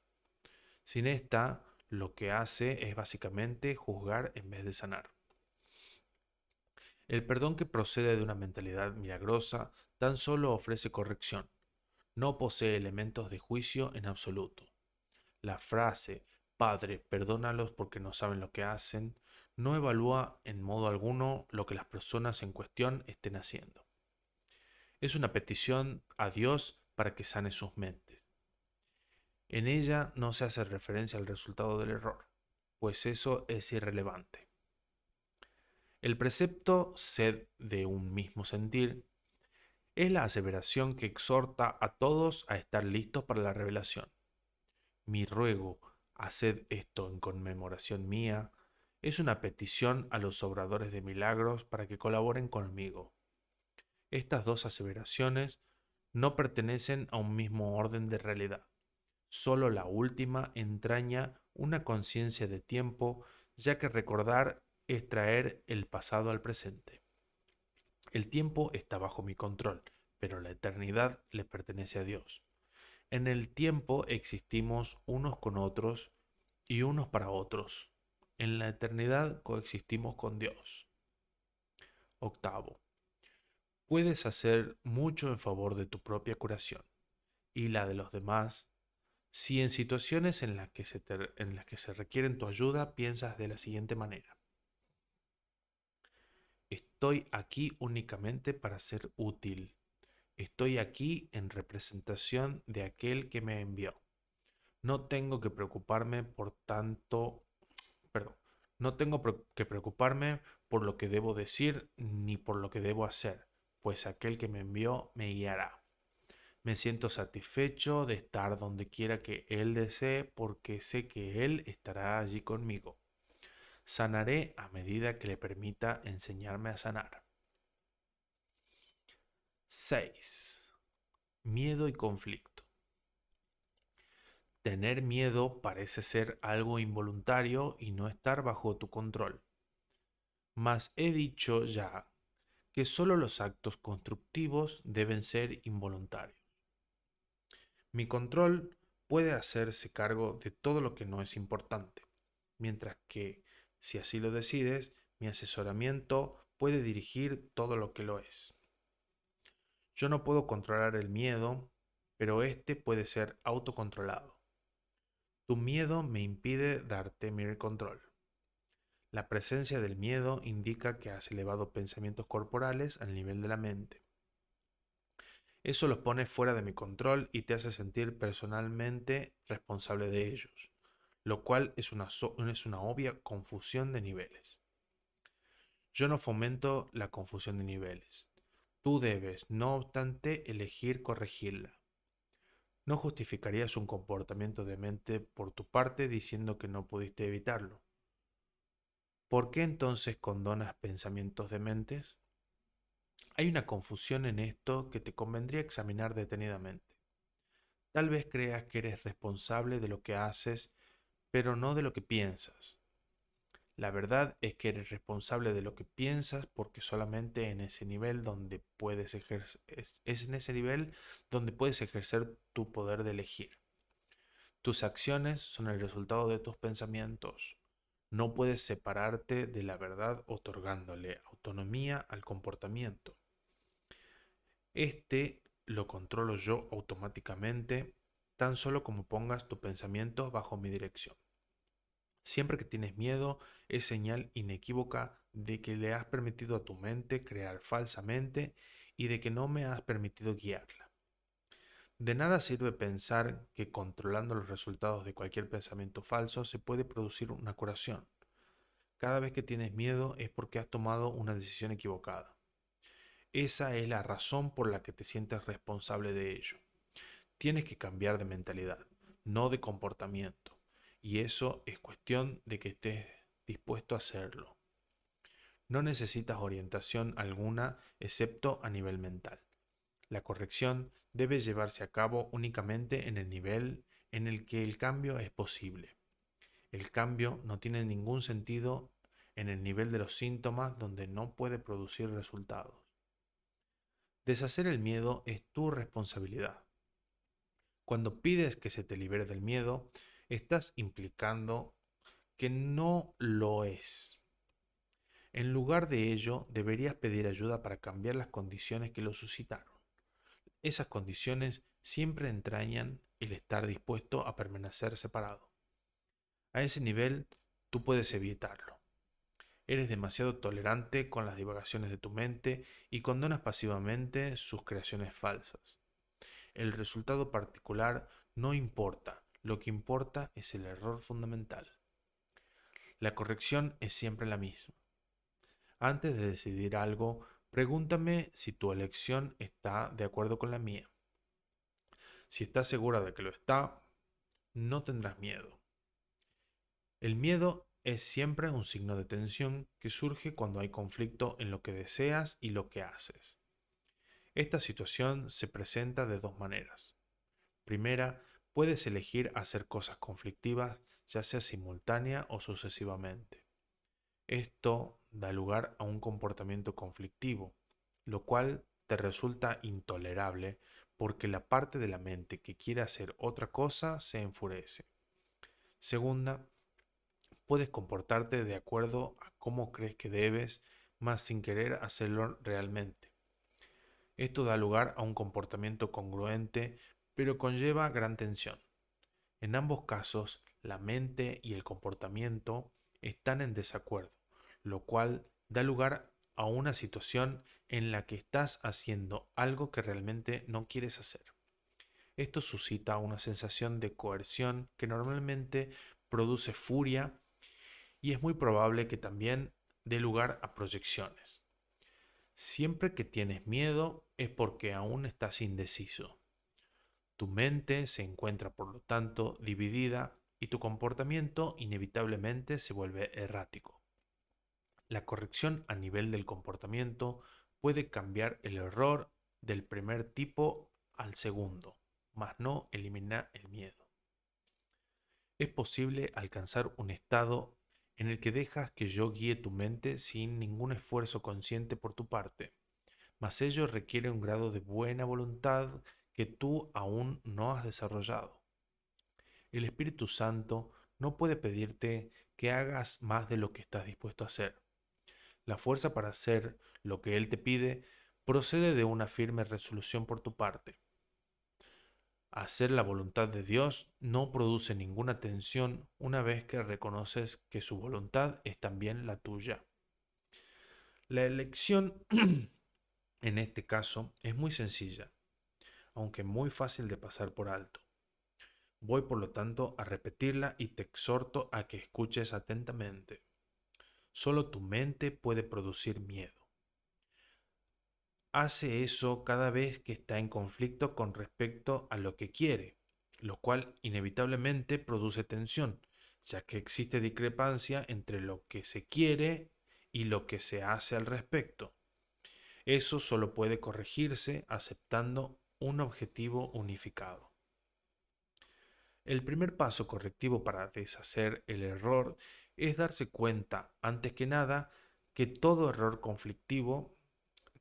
Sin esta, lo que hace es básicamente juzgar en vez de sanar. El perdón que procede de una mentalidad milagrosa tan solo ofrece corrección, no posee elementos de juicio en absoluto. La frase "Padre, perdónalos porque no saben lo que hacen" no evalúa en modo alguno lo que las personas en cuestión estén haciendo. Es una petición a Dios para que sane sus mentes. En ella no se hace referencia al resultado del error, pues eso es irrelevante. El precepto sed de un mismo sentir es la aseveración que exhorta a todos a estar listos para la revelación. Mi ruego, haced esto en conmemoración mía, es una petición a los obradores de milagros para que colaboren conmigo. Estas dos aseveraciones no pertenecen a un mismo orden de realidad. Solo la última entraña una conciencia de tiempo, ya que recordar es traer el pasado al presente. El tiempo está bajo mi control, pero la eternidad le pertenece a Dios. En el tiempo existimos unos con otros y unos para otros. En la eternidad coexistimos con Dios. Octavo, puedes hacer mucho en favor de tu propia curación y la de los demás si en situaciones en las que se requieren tu ayuda piensas de la siguiente manera. Estoy aquí únicamente para ser útil. Estoy aquí en representación de aquel que me envió. No tengo que preocuparme por tanto, perdón, no tengo que preocuparme por lo que debo decir ni por lo que debo hacer, pues aquel que me envió me guiará. Me siento satisfecho de estar donde quiera que Él desee porque sé que Él estará allí conmigo. Sanaré a medida que le permita enseñarme a sanar. 6. Miedo y conflicto. Tener miedo parece ser algo involuntario y no estar bajo tu control. Mas he dicho ya que solo los actos constructivos deben ser involuntarios. Mi control puede hacerse cargo de todo lo que no es importante, mientras que, si así lo decides, mi asesoramiento puede dirigir todo lo que lo es. Yo no puedo controlar el miedo, pero este puede ser autocontrolado. Tu miedo me impide darte mi control. La presencia del miedo indica que has elevado pensamientos corporales al nivel de la mente. Eso los pone fuera de mi control y te hace sentir personalmente responsable de ellos, lo cual es una obvia confusión de niveles. Yo no fomento la confusión de niveles. Tú debes, no obstante, elegir corregirla. No justificarías un comportamiento demente por tu parte diciendo que no pudiste evitarlo. ¿Por qué entonces condonas pensamientos dementes? Hay una confusión en esto que te convendría examinar detenidamente. Tal vez creas que eres responsable de lo que haces, pero no de lo que piensas. La verdad es que eres responsable de lo que piensas porque solamente en ese nivel donde puedes es en ese nivel donde puedes ejercer tu poder de elegir. Tus acciones son el resultado de tus pensamientos. No puedes separarte de la verdad otorgándole autonomía al comportamiento. Este lo controlo yo automáticamente, tan solo como pongas tus pensamientos bajo mi dirección. Siempre que tienes miedo, es señal inequívoca de que le has permitido a tu mente crear falsamente y de que no me has permitido guiarla. De nada sirve pensar que controlando los resultados de cualquier pensamiento falso se puede producir una curación. Cada vez que tienes miedo es porque has tomado una decisión equivocada. Esa es la razón por la que te sientes responsable de ello. Tienes que cambiar de mentalidad, no de comportamiento. Y eso es cuestión de que estés dispuesto a hacerlo. No necesitas orientación alguna excepto a nivel mental. La corrección debe llevarse a cabo únicamente en el nivel en el que el cambio es posible. El cambio no tiene ningún sentido en el nivel de los síntomas donde no puede producir resultados. Deshacer el miedo es tu responsabilidad. Cuando pides que se te libere del miedo, estás implicando que no lo es. En lugar de ello, deberías pedir ayuda para cambiar las condiciones que lo suscitaron. Esas condiciones siempre entrañan el estar dispuesto a permanecer separado. A ese nivel, tú puedes evitarlo. Eres demasiado tolerante con las divagaciones de tu mente y condonas pasivamente sus creaciones falsas. El resultado particular no importa, lo que importa es el error fundamental. La corrección es siempre la misma. Antes de decidir algo, pregúntame si tu elección está de acuerdo con la mía. Si estás segura de que lo está, no tendrás miedo. El miedo es siempre un signo de tensión que surge cuando hay conflicto en lo que deseas y lo que haces. Esta situación se presenta de dos maneras. Primera, puedes elegir hacer cosas conflictivas, ya sea simultánea o sucesivamente. Esto da lugar a un comportamiento conflictivo, lo cual te resulta intolerable porque la parte de la mente que quiere hacer otra cosa se enfurece. Segunda, puedes comportarte de acuerdo a cómo crees que debes, mas sin querer hacerlo realmente. Esto da lugar a un comportamiento congruente, pero conlleva gran tensión. En ambos casos, la mente y el comportamiento están en desacuerdo, lo cual da lugar a una situación en la que estás haciendo algo que realmente no quieres hacer. Esto suscita una sensación de coerción que normalmente produce furia y es muy probable que también dé lugar a proyecciones. Siempre que tienes miedo es porque aún estás indeciso. Tu mente se encuentra, por lo tanto, dividida y tu comportamiento inevitablemente se vuelve errático. La corrección a nivel del comportamiento puede cambiar el error del primer tipo al segundo, mas no eliminar el miedo. Es posible alcanzar un estado en el que dejas que yo guíe tu mente sin ningún esfuerzo consciente por tu parte, mas ello requiere un grado de buena voluntad que tú aún no has desarrollado. El Espíritu Santo no puede pedirte que hagas más de lo que estás dispuesto a hacer. La fuerza para hacer lo que Él te pide procede de una firme resolución por tu parte. Hacer la voluntad de Dios no produce ninguna tensión una vez que reconoces que su voluntad es también la tuya. La elección en este caso es muy sencilla, aunque muy fácil de pasar por alto. Voy por lo tanto a repetirla y te exhorto a que escuches atentamente. Solo tu mente puede producir miedo. Hace eso cada vez que está en conflicto con respecto a lo que quiere, lo cual inevitablemente produce tensión, ya que existe discrepancia entre lo que se quiere y lo que se hace al respecto. Eso solo puede corregirse aceptando un objetivo unificado. El primer paso correctivo para deshacer el error es darse cuenta, antes que nada, que todo error conflictivo,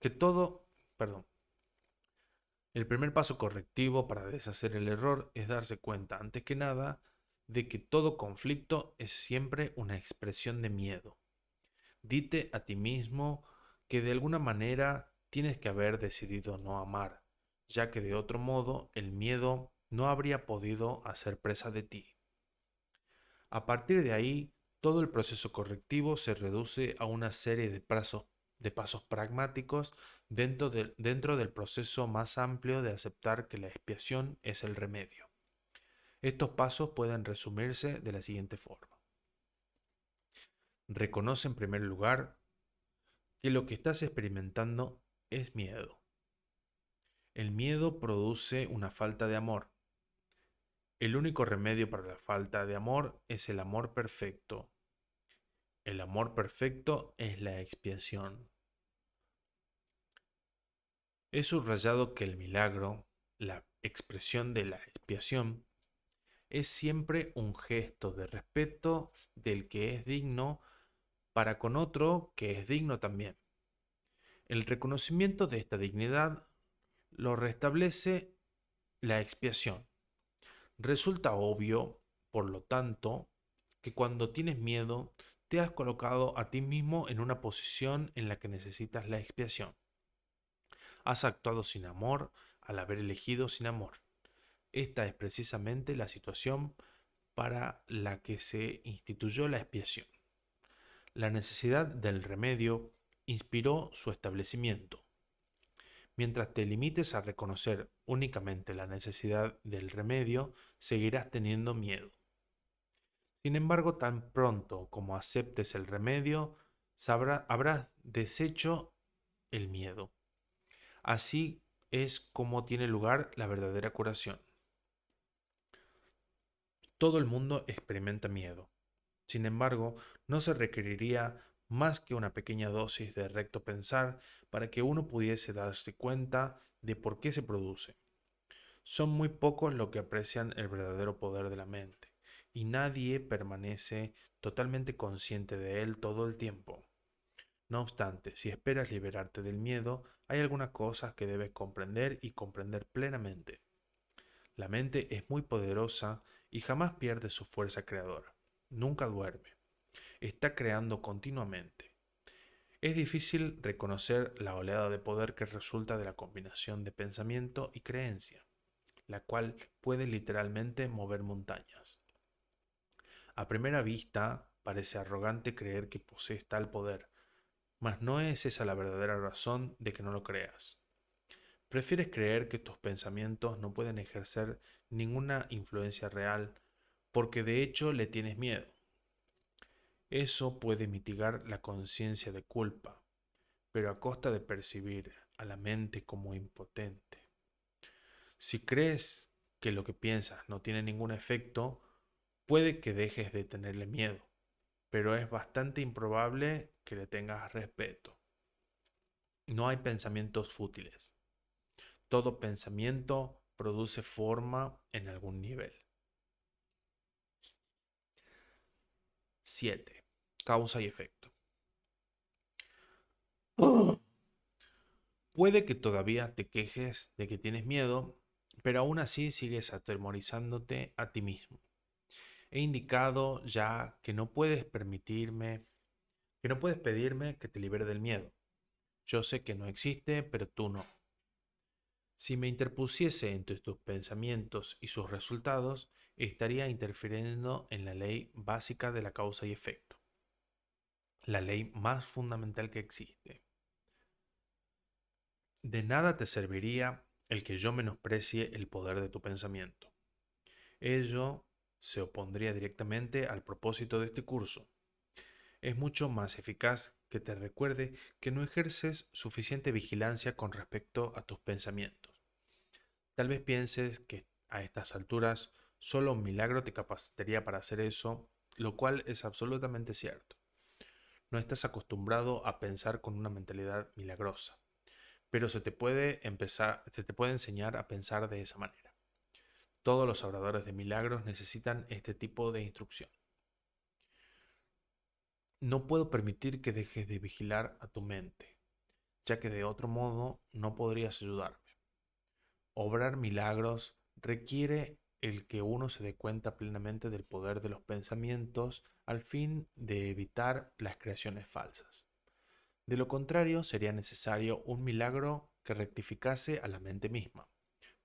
que todo, perdón, el primer paso correctivo para deshacer el error es darse cuenta, antes que nada, de que todo conflicto es siempre una expresión de miedo. Dite a ti mismo que de alguna manera tienes que haber decidido no amar, ya que de otro modo el miedo no habría podido hacer presa de ti. A partir de ahí, todo el proceso correctivo se reduce a una serie de pasos pragmáticos dentro del proceso más amplio de aceptar que la expiación es el remedio. Estos pasos pueden resumirse de la siguiente forma. Reconoce en primer lugar que lo que estás experimentando es miedo. El miedo produce una falta de amor. El único remedio para la falta de amor es el amor perfecto. El amor perfecto es la expiación. He subrayado que el milagro, la expresión de la expiación, es siempre un gesto de respeto del que es digno para con otro que es digno también. El reconocimiento de esta dignidad lo restablece la expiación. Resulta obvio, por lo tanto, que cuando tienes miedo, te has colocado a ti mismo en una posición en la que necesitas la expiación. Has actuado sin amor al haber elegido sin amor. Esta es precisamente la situación para la que se instituyó la expiación. La necesidad del remedio inspiró su establecimiento. Mientras te limites a reconocer únicamente la necesidad del remedio, seguirás teniendo miedo. Sin embargo, tan pronto como aceptes el remedio, habrás deshecho el miedo. Así es como tiene lugar la verdadera curación. Todo el mundo experimenta miedo. Sin embargo, no se requeriría más que una pequeña dosis de recto pensar para que uno pudiese darse cuenta de por qué se produce. Son muy pocos los que aprecian el verdadero poder de la mente, y nadie permanece totalmente consciente de él todo el tiempo. No obstante, si esperas liberarte del miedo, hay algunas cosas que debes comprender y comprender plenamente. La mente es muy poderosa y jamás pierde su fuerza creadora. Nunca duerme. Está creando continuamente. Es difícil reconocer la oleada de poder que resulta de la combinación de pensamiento y creencia, la cual puede literalmente mover montañas. A primera vista, parece arrogante creer que posees tal poder, mas no es esa la verdadera razón de que no lo creas. Prefieres creer que tus pensamientos no pueden ejercer ninguna influencia real porque de hecho le tienes miedo. Eso puede mitigar la conciencia de culpa, pero a costa de percibir a la mente como impotente. Si crees que lo que piensas no tiene ningún efecto, puede que dejes de tenerle miedo, pero es bastante improbable que le tengas respeto. No hay pensamientos fútiles. Todo pensamiento produce forma en algún nivel. 7. Causa y efecto. Puede que todavía te quejes de que tienes miedo, pero aún así sigues atemorizándote a ti mismo. He indicado ya que no puedes que no puedes pedirme que te libere del miedo. Yo sé que no existe, pero tú no. Si me interpusiese entre tus pensamientos y sus resultados, estaría interfiriendo en la ley básica de la causa y efecto, la ley más fundamental que existe. De nada te serviría el que yo menosprecie el poder de tu pensamiento. Ello se opondría directamente al propósito de este curso. Es mucho más eficaz que te recuerde que no ejerces suficiente vigilancia con respecto a tus pensamientos. Tal vez pienses que a estas alturas solo un milagro te capacitaría para hacer eso, lo cual es absolutamente cierto. No estás acostumbrado a pensar con una mentalidad milagrosa, pero se te puede enseñar a pensar de esa manera. Todos los obradores de milagros necesitan este tipo de instrucción. No puedo permitir que dejes de vigilar a tu mente, ya que de otro modo no podrías ayudarme. Obrar milagros requiere el que uno se dé cuenta plenamente del poder de los pensamientos al fin de evitar las creaciones falsas. De lo contrario, sería necesario un milagro que rectificase a la mente misma,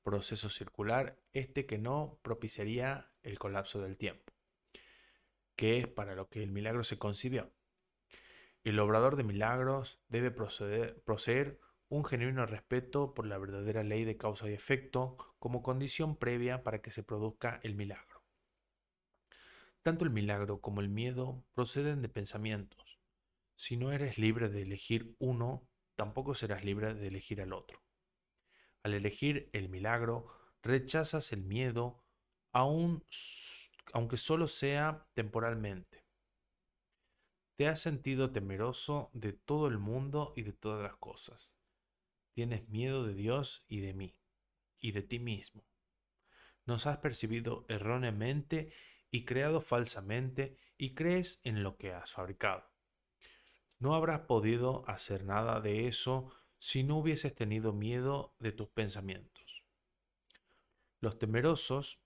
proceso circular este que no propiciaría el colapso del tiempo, que es para lo que el milagro se concibió. El obrador de milagros debe poseer un genuino respeto por la verdadera ley de causa y efecto como condición previa para que se produzca el milagro. Tanto el milagro como el miedo proceden de pensamientos. Si no eres libre de elegir uno, tampoco serás libre de elegir al otro. Al elegir el milagro, rechazas el miedo, aunque solo sea temporalmente. Te has sentido temeroso de todo el mundo y de todas las cosas. Tienes miedo de Dios y de mí, y de ti mismo. Nos has percibido erróneamente y creado falsamente y crees en lo que has fabricado. No habrás podido hacer nada de eso si no hubieses tenido miedo de tus pensamientos. Los temerosos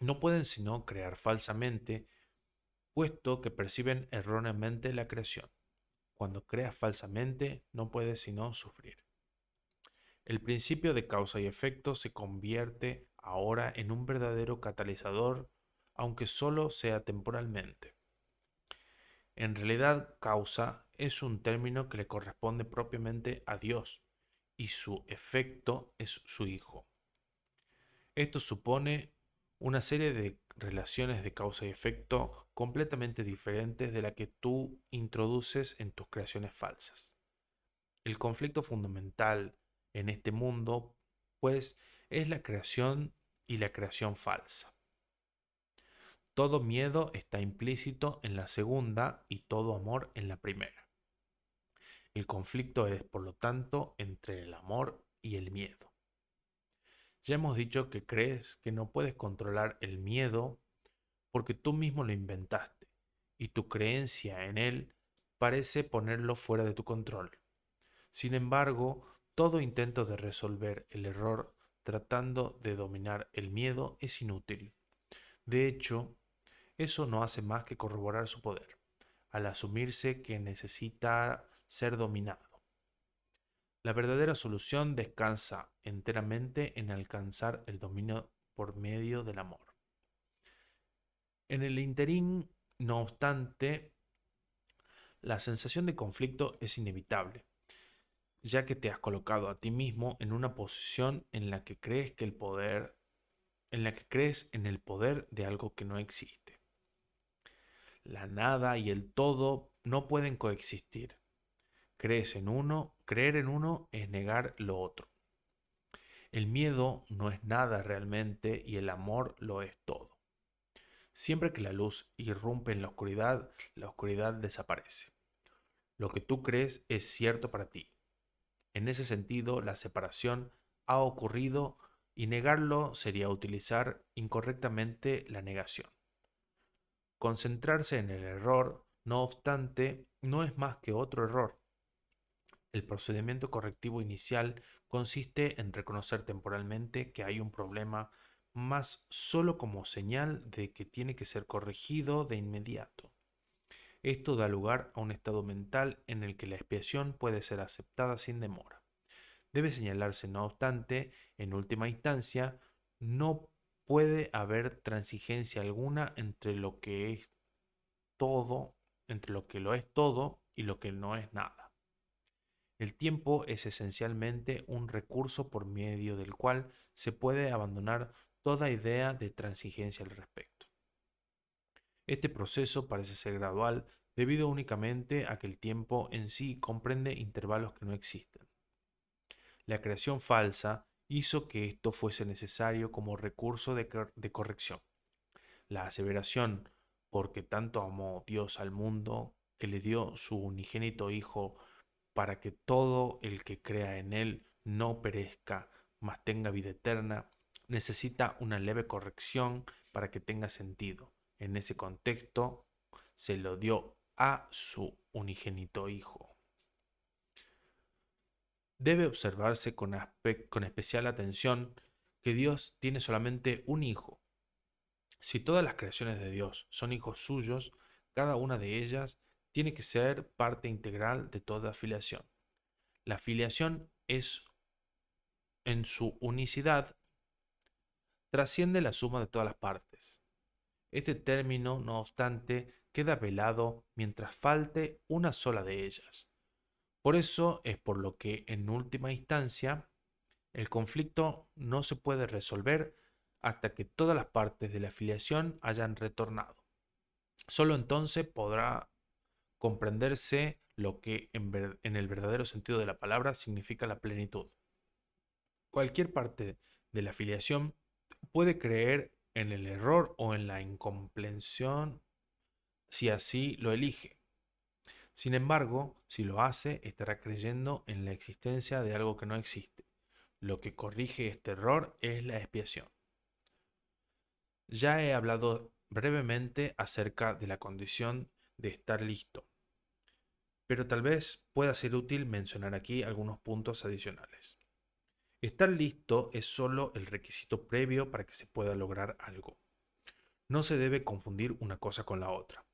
no pueden sino crear falsamente, puesto que perciben erróneamente la creación. Cuando creas falsamente, no puedes sino sufrir. El principio de causa y efecto se convierte ahora en un verdadero catalizador, aunque solo sea temporalmente. En realidad, causa es un término que le corresponde propiamente a Dios, y su efecto es su Hijo. Esto supone una serie de relaciones de causa y efecto completamente diferentes de la que tú introduces en tus creaciones falsas. El conflicto fundamental en este mundo, pues, es la creación y la creación falsa. Todo miedo está implícito en la segunda y todo amor en la primera. El conflicto es, por lo tanto, entre el amor y el miedo. Ya hemos dicho que crees que no puedes controlar el miedo porque tú mismo lo inventaste y tu creencia en él parece ponerlo fuera de tu control. Sin embargo, todo intento de resolver el error tratando de dominar el miedo es inútil. De hecho, eso no hace más que corroborar su poder, al asumirse que necesita ser dominado. La verdadera solución descansa enteramente en alcanzar el dominio por medio del amor. En el interín, no obstante, la sensación de conflicto es inevitable, ya que te has colocado a ti mismo en una posición en la que crees en el poder de algo que no existe. La nada y el todo no pueden coexistir. Creer en uno es negar lo otro. El miedo no es nada realmente y el amor lo es todo. Siempre que la luz irrumpe en la oscuridad desaparece. Lo que tú crees es cierto para ti. En ese sentido, la separación ha ocurrido y negarlo sería utilizar incorrectamente la negación. Concentrarse en el error, no obstante, no es más que otro error. El procedimiento correctivo inicial consiste en reconocer temporalmente que hay un problema, más solo como señal de que tiene que ser corregido de inmediato. Esto da lugar a un estado mental en el que la expiación puede ser aceptada sin demora. Debe señalarse, no obstante, en última instancia, no puede haber transigencia alguna entre lo que es todo, entre lo que lo es todo y lo que no es nada. El tiempo es esencialmente un recurso por medio del cual se puede abandonar toda idea de transigencia al respecto. Este proceso parece ser gradual debido únicamente a que el tiempo en sí comprende intervalos que no existen. La creación falsa hizo que esto fuese necesario como recurso de corrección. La aseveración, porque tanto amó Dios al mundo, que le dio su unigénito Hijo, para que todo el que crea en Él no perezca, mas tenga vida eterna, necesita una leve corrección para que tenga sentido. En ese contexto, se lo dio a su unigénito Hijo. Debe observarse con especial atención que Dios tiene solamente un Hijo. Si todas las creaciones de Dios son hijos suyos, cada una de ellas tiene que ser parte integral de toda filiación. La filiación es, en su unicidad, trasciende la suma de todas las partes. Este término, no obstante, queda velado mientras falte una sola de ellas. Por eso es por lo que, en última instancia, el conflicto no se puede resolver hasta que todas las partes de la filiación hayan retornado. Solo entonces podrá comprenderse lo que en el verdadero sentido de la palabra significa la plenitud. Cualquier parte de la filiación puede creer en el error o en la incomprensión si así lo elige. Sin embargo, si lo hace, estará creyendo en la existencia de algo que no existe. Lo que corrige este error es la expiación. Ya he hablado brevemente acerca de la condición de estar listo, pero tal vez pueda ser útil mencionar aquí algunos puntos adicionales. Estar listo es solo el requisito previo para que se pueda lograr algo. No se debe confundir una cosa con la otra.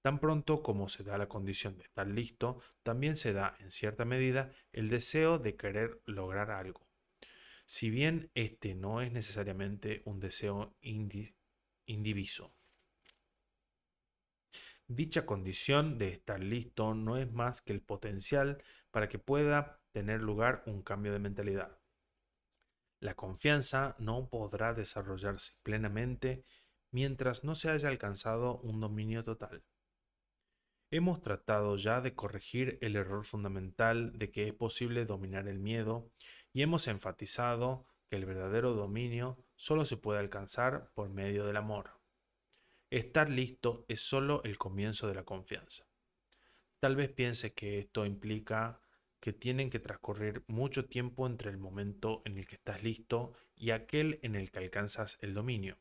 Tan pronto como se da la condición de estar listo, también se da, en cierta medida, el deseo de querer lograr algo. Si bien este no es necesariamente un deseo indiviso. Dicha condición de estar listo no es más que el potencial para que pueda tener lugar un cambio de mentalidad. La confianza no podrá desarrollarse plenamente mientras no se haya alcanzado un dominio total. Hemos tratado ya de corregir el error fundamental de que es posible dominar el miedo y hemos enfatizado que el verdadero dominio solo se puede alcanzar por medio del amor. Estar listo es solo el comienzo de la confianza. Tal vez piense que esto implica que tienen que transcurrir mucho tiempo entre el momento en el que estás listo y aquel en el que alcanzas el dominio.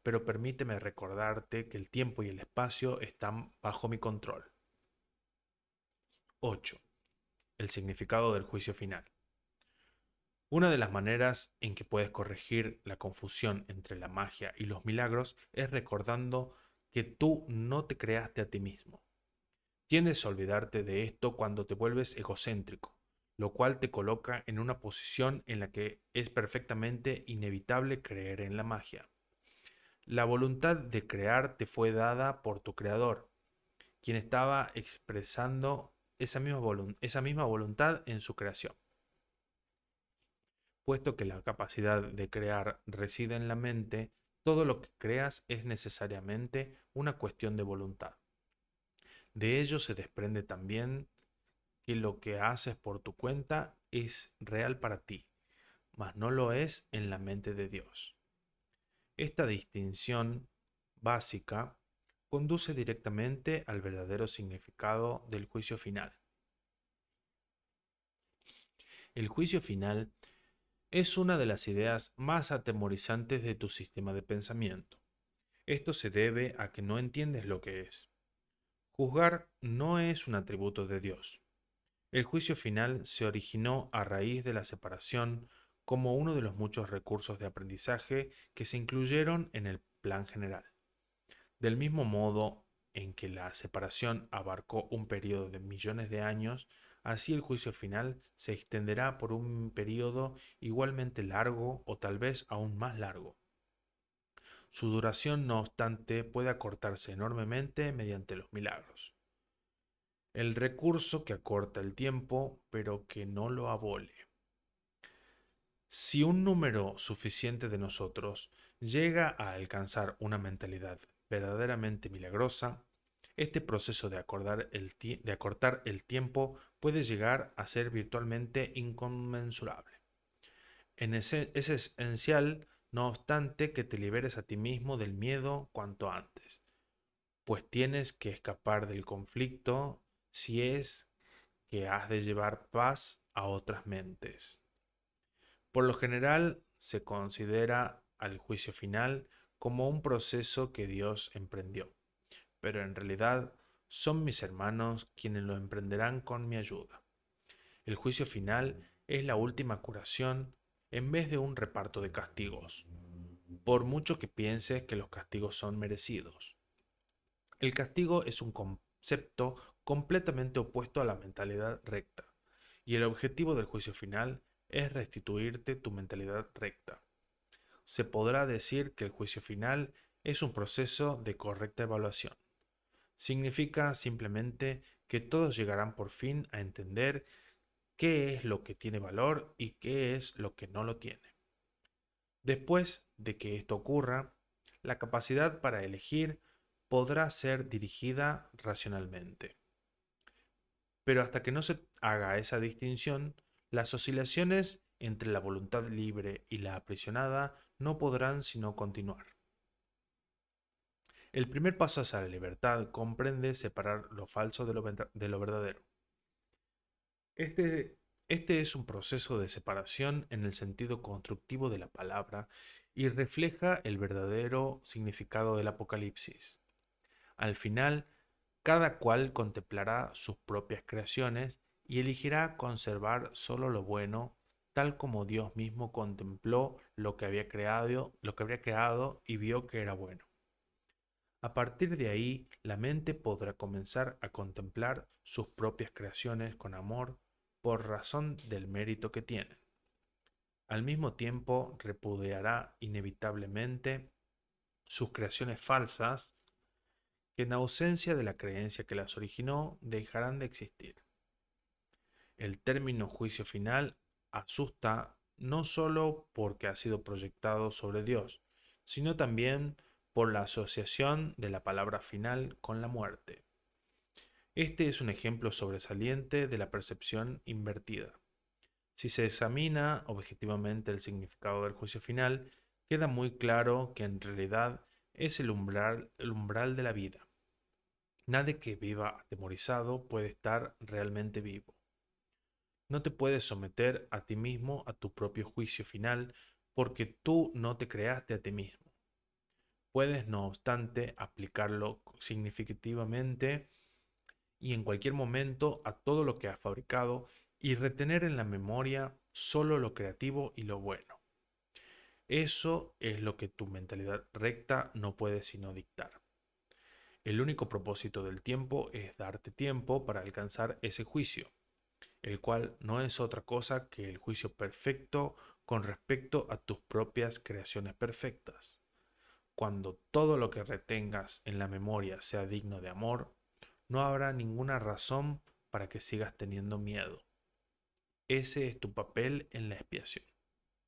Pero permíteme recordarte que el tiempo y el espacio están bajo mi control. 8. El significado del juicio final. Una de las maneras en que puedes corregir la confusión entre la magia y los milagros es recordando que tú no te creaste a ti mismo. Tiendes a olvidarte de esto cuando te vuelves egocéntrico, lo cual te coloca en una posición en la que es perfectamente inevitable creer en la magia. La voluntad de crear te fue dada por tu creador, quien estaba expresando esa misma voluntad en su creación. Puesto que la capacidad de crear reside en la mente, todo lo que creas es necesariamente una cuestión de voluntad. De ello se desprende también que lo que haces por tu cuenta es real para ti, mas no lo es en la mente de Dios. Esta distinción básica conduce directamente al verdadero significado del juicio final. El juicio final es una de las ideas más atemorizantes de tu sistema de pensamiento. Esto se debe a que no entiendes lo que es. Juzgar no es un atributo de Dios. El juicio final se originó a raíz de la separación como uno de los muchos recursos de aprendizaje que se incluyeron en el plan general. Del mismo modo, en que la separación abarcó un periodo de millones de años, así el juicio final se extenderá por un periodo igualmente largo o tal vez aún más largo. Su duración, no obstante, puede acortarse enormemente mediante los milagros. El recurso que acorta el tiempo, pero que no lo abole. Si un número suficiente de nosotros llega a alcanzar una mentalidad verdaderamente milagrosa, este proceso de acortar el tiempo puede llegar a ser virtualmente inconmensurable. Es esencial, no obstante, que te liberes a ti mismo del miedo cuanto antes, pues tienes que escapar del conflicto si es que has de llevar paz a otras mentes. Por lo general, se considera al juicio final como un proceso que Dios emprendió, pero en realidad son mis hermanos quienes lo emprenderán con mi ayuda. El juicio final es la última curación en vez de un reparto de castigos, por mucho que pienses que los castigos son merecidos. El castigo es un concepto completamente opuesto a la mentalidad recta, y el objetivo del juicio final es restituirte tu mentalidad recta. Se podrá decir que el juicio final es un proceso de correcta evaluación. Significa simplemente que todos llegarán por fin a entender qué es lo que tiene valor y qué es lo que no lo tiene. Después de que esto ocurra, la capacidad para elegir podrá ser dirigida racionalmente. Pero hasta que no se haga esa distinción, las oscilaciones entre la voluntad libre y la aprisionada no podrán sino continuar. El primer paso hacia la libertad comprende separar lo falso de lo verdadero. Este es un proceso de separación en el sentido constructivo de la palabra y refleja el verdadero significado del Apocalipsis. Al final, cada cual contemplará sus propias creaciones y elegirá conservar solo lo bueno, tal como Dios mismo contempló lo que había creado y vio que era bueno. A partir de ahí, la mente podrá comenzar a contemplar sus propias creaciones con amor por razón del mérito que tienen. Al mismo tiempo, repudiará inevitablemente sus creaciones falsas, que en ausencia de la creencia que las originó, dejarán de existir. El término juicio final asusta no solo porque ha sido proyectado sobre Dios, sino también por la asociación de la palabra final con la muerte. Este es un ejemplo sobresaliente de la percepción invertida. Si se examina objetivamente el significado del juicio final, queda muy claro que en realidad es el umbral de la vida. Nadie que viva atemorizado puede estar realmente vivo. No te puedes someter a ti mismo a tu propio juicio final porque tú no te creaste a ti mismo. Puedes, no obstante, aplicarlo significativamente y en cualquier momento a todo lo que has fabricado y retener en la memoria solo lo creativo y lo bueno. Eso es lo que tu mentalidad recta no puede sino dictar. El único propósito del tiempo es darte tiempo para alcanzar ese juicio, el cual no es otra cosa que el juicio perfecto con respecto a tus propias creaciones perfectas. Cuando todo lo que retengas en la memoria sea digno de amor, no habrá ninguna razón para que sigas teniendo miedo. Ese es tu papel en la expiación.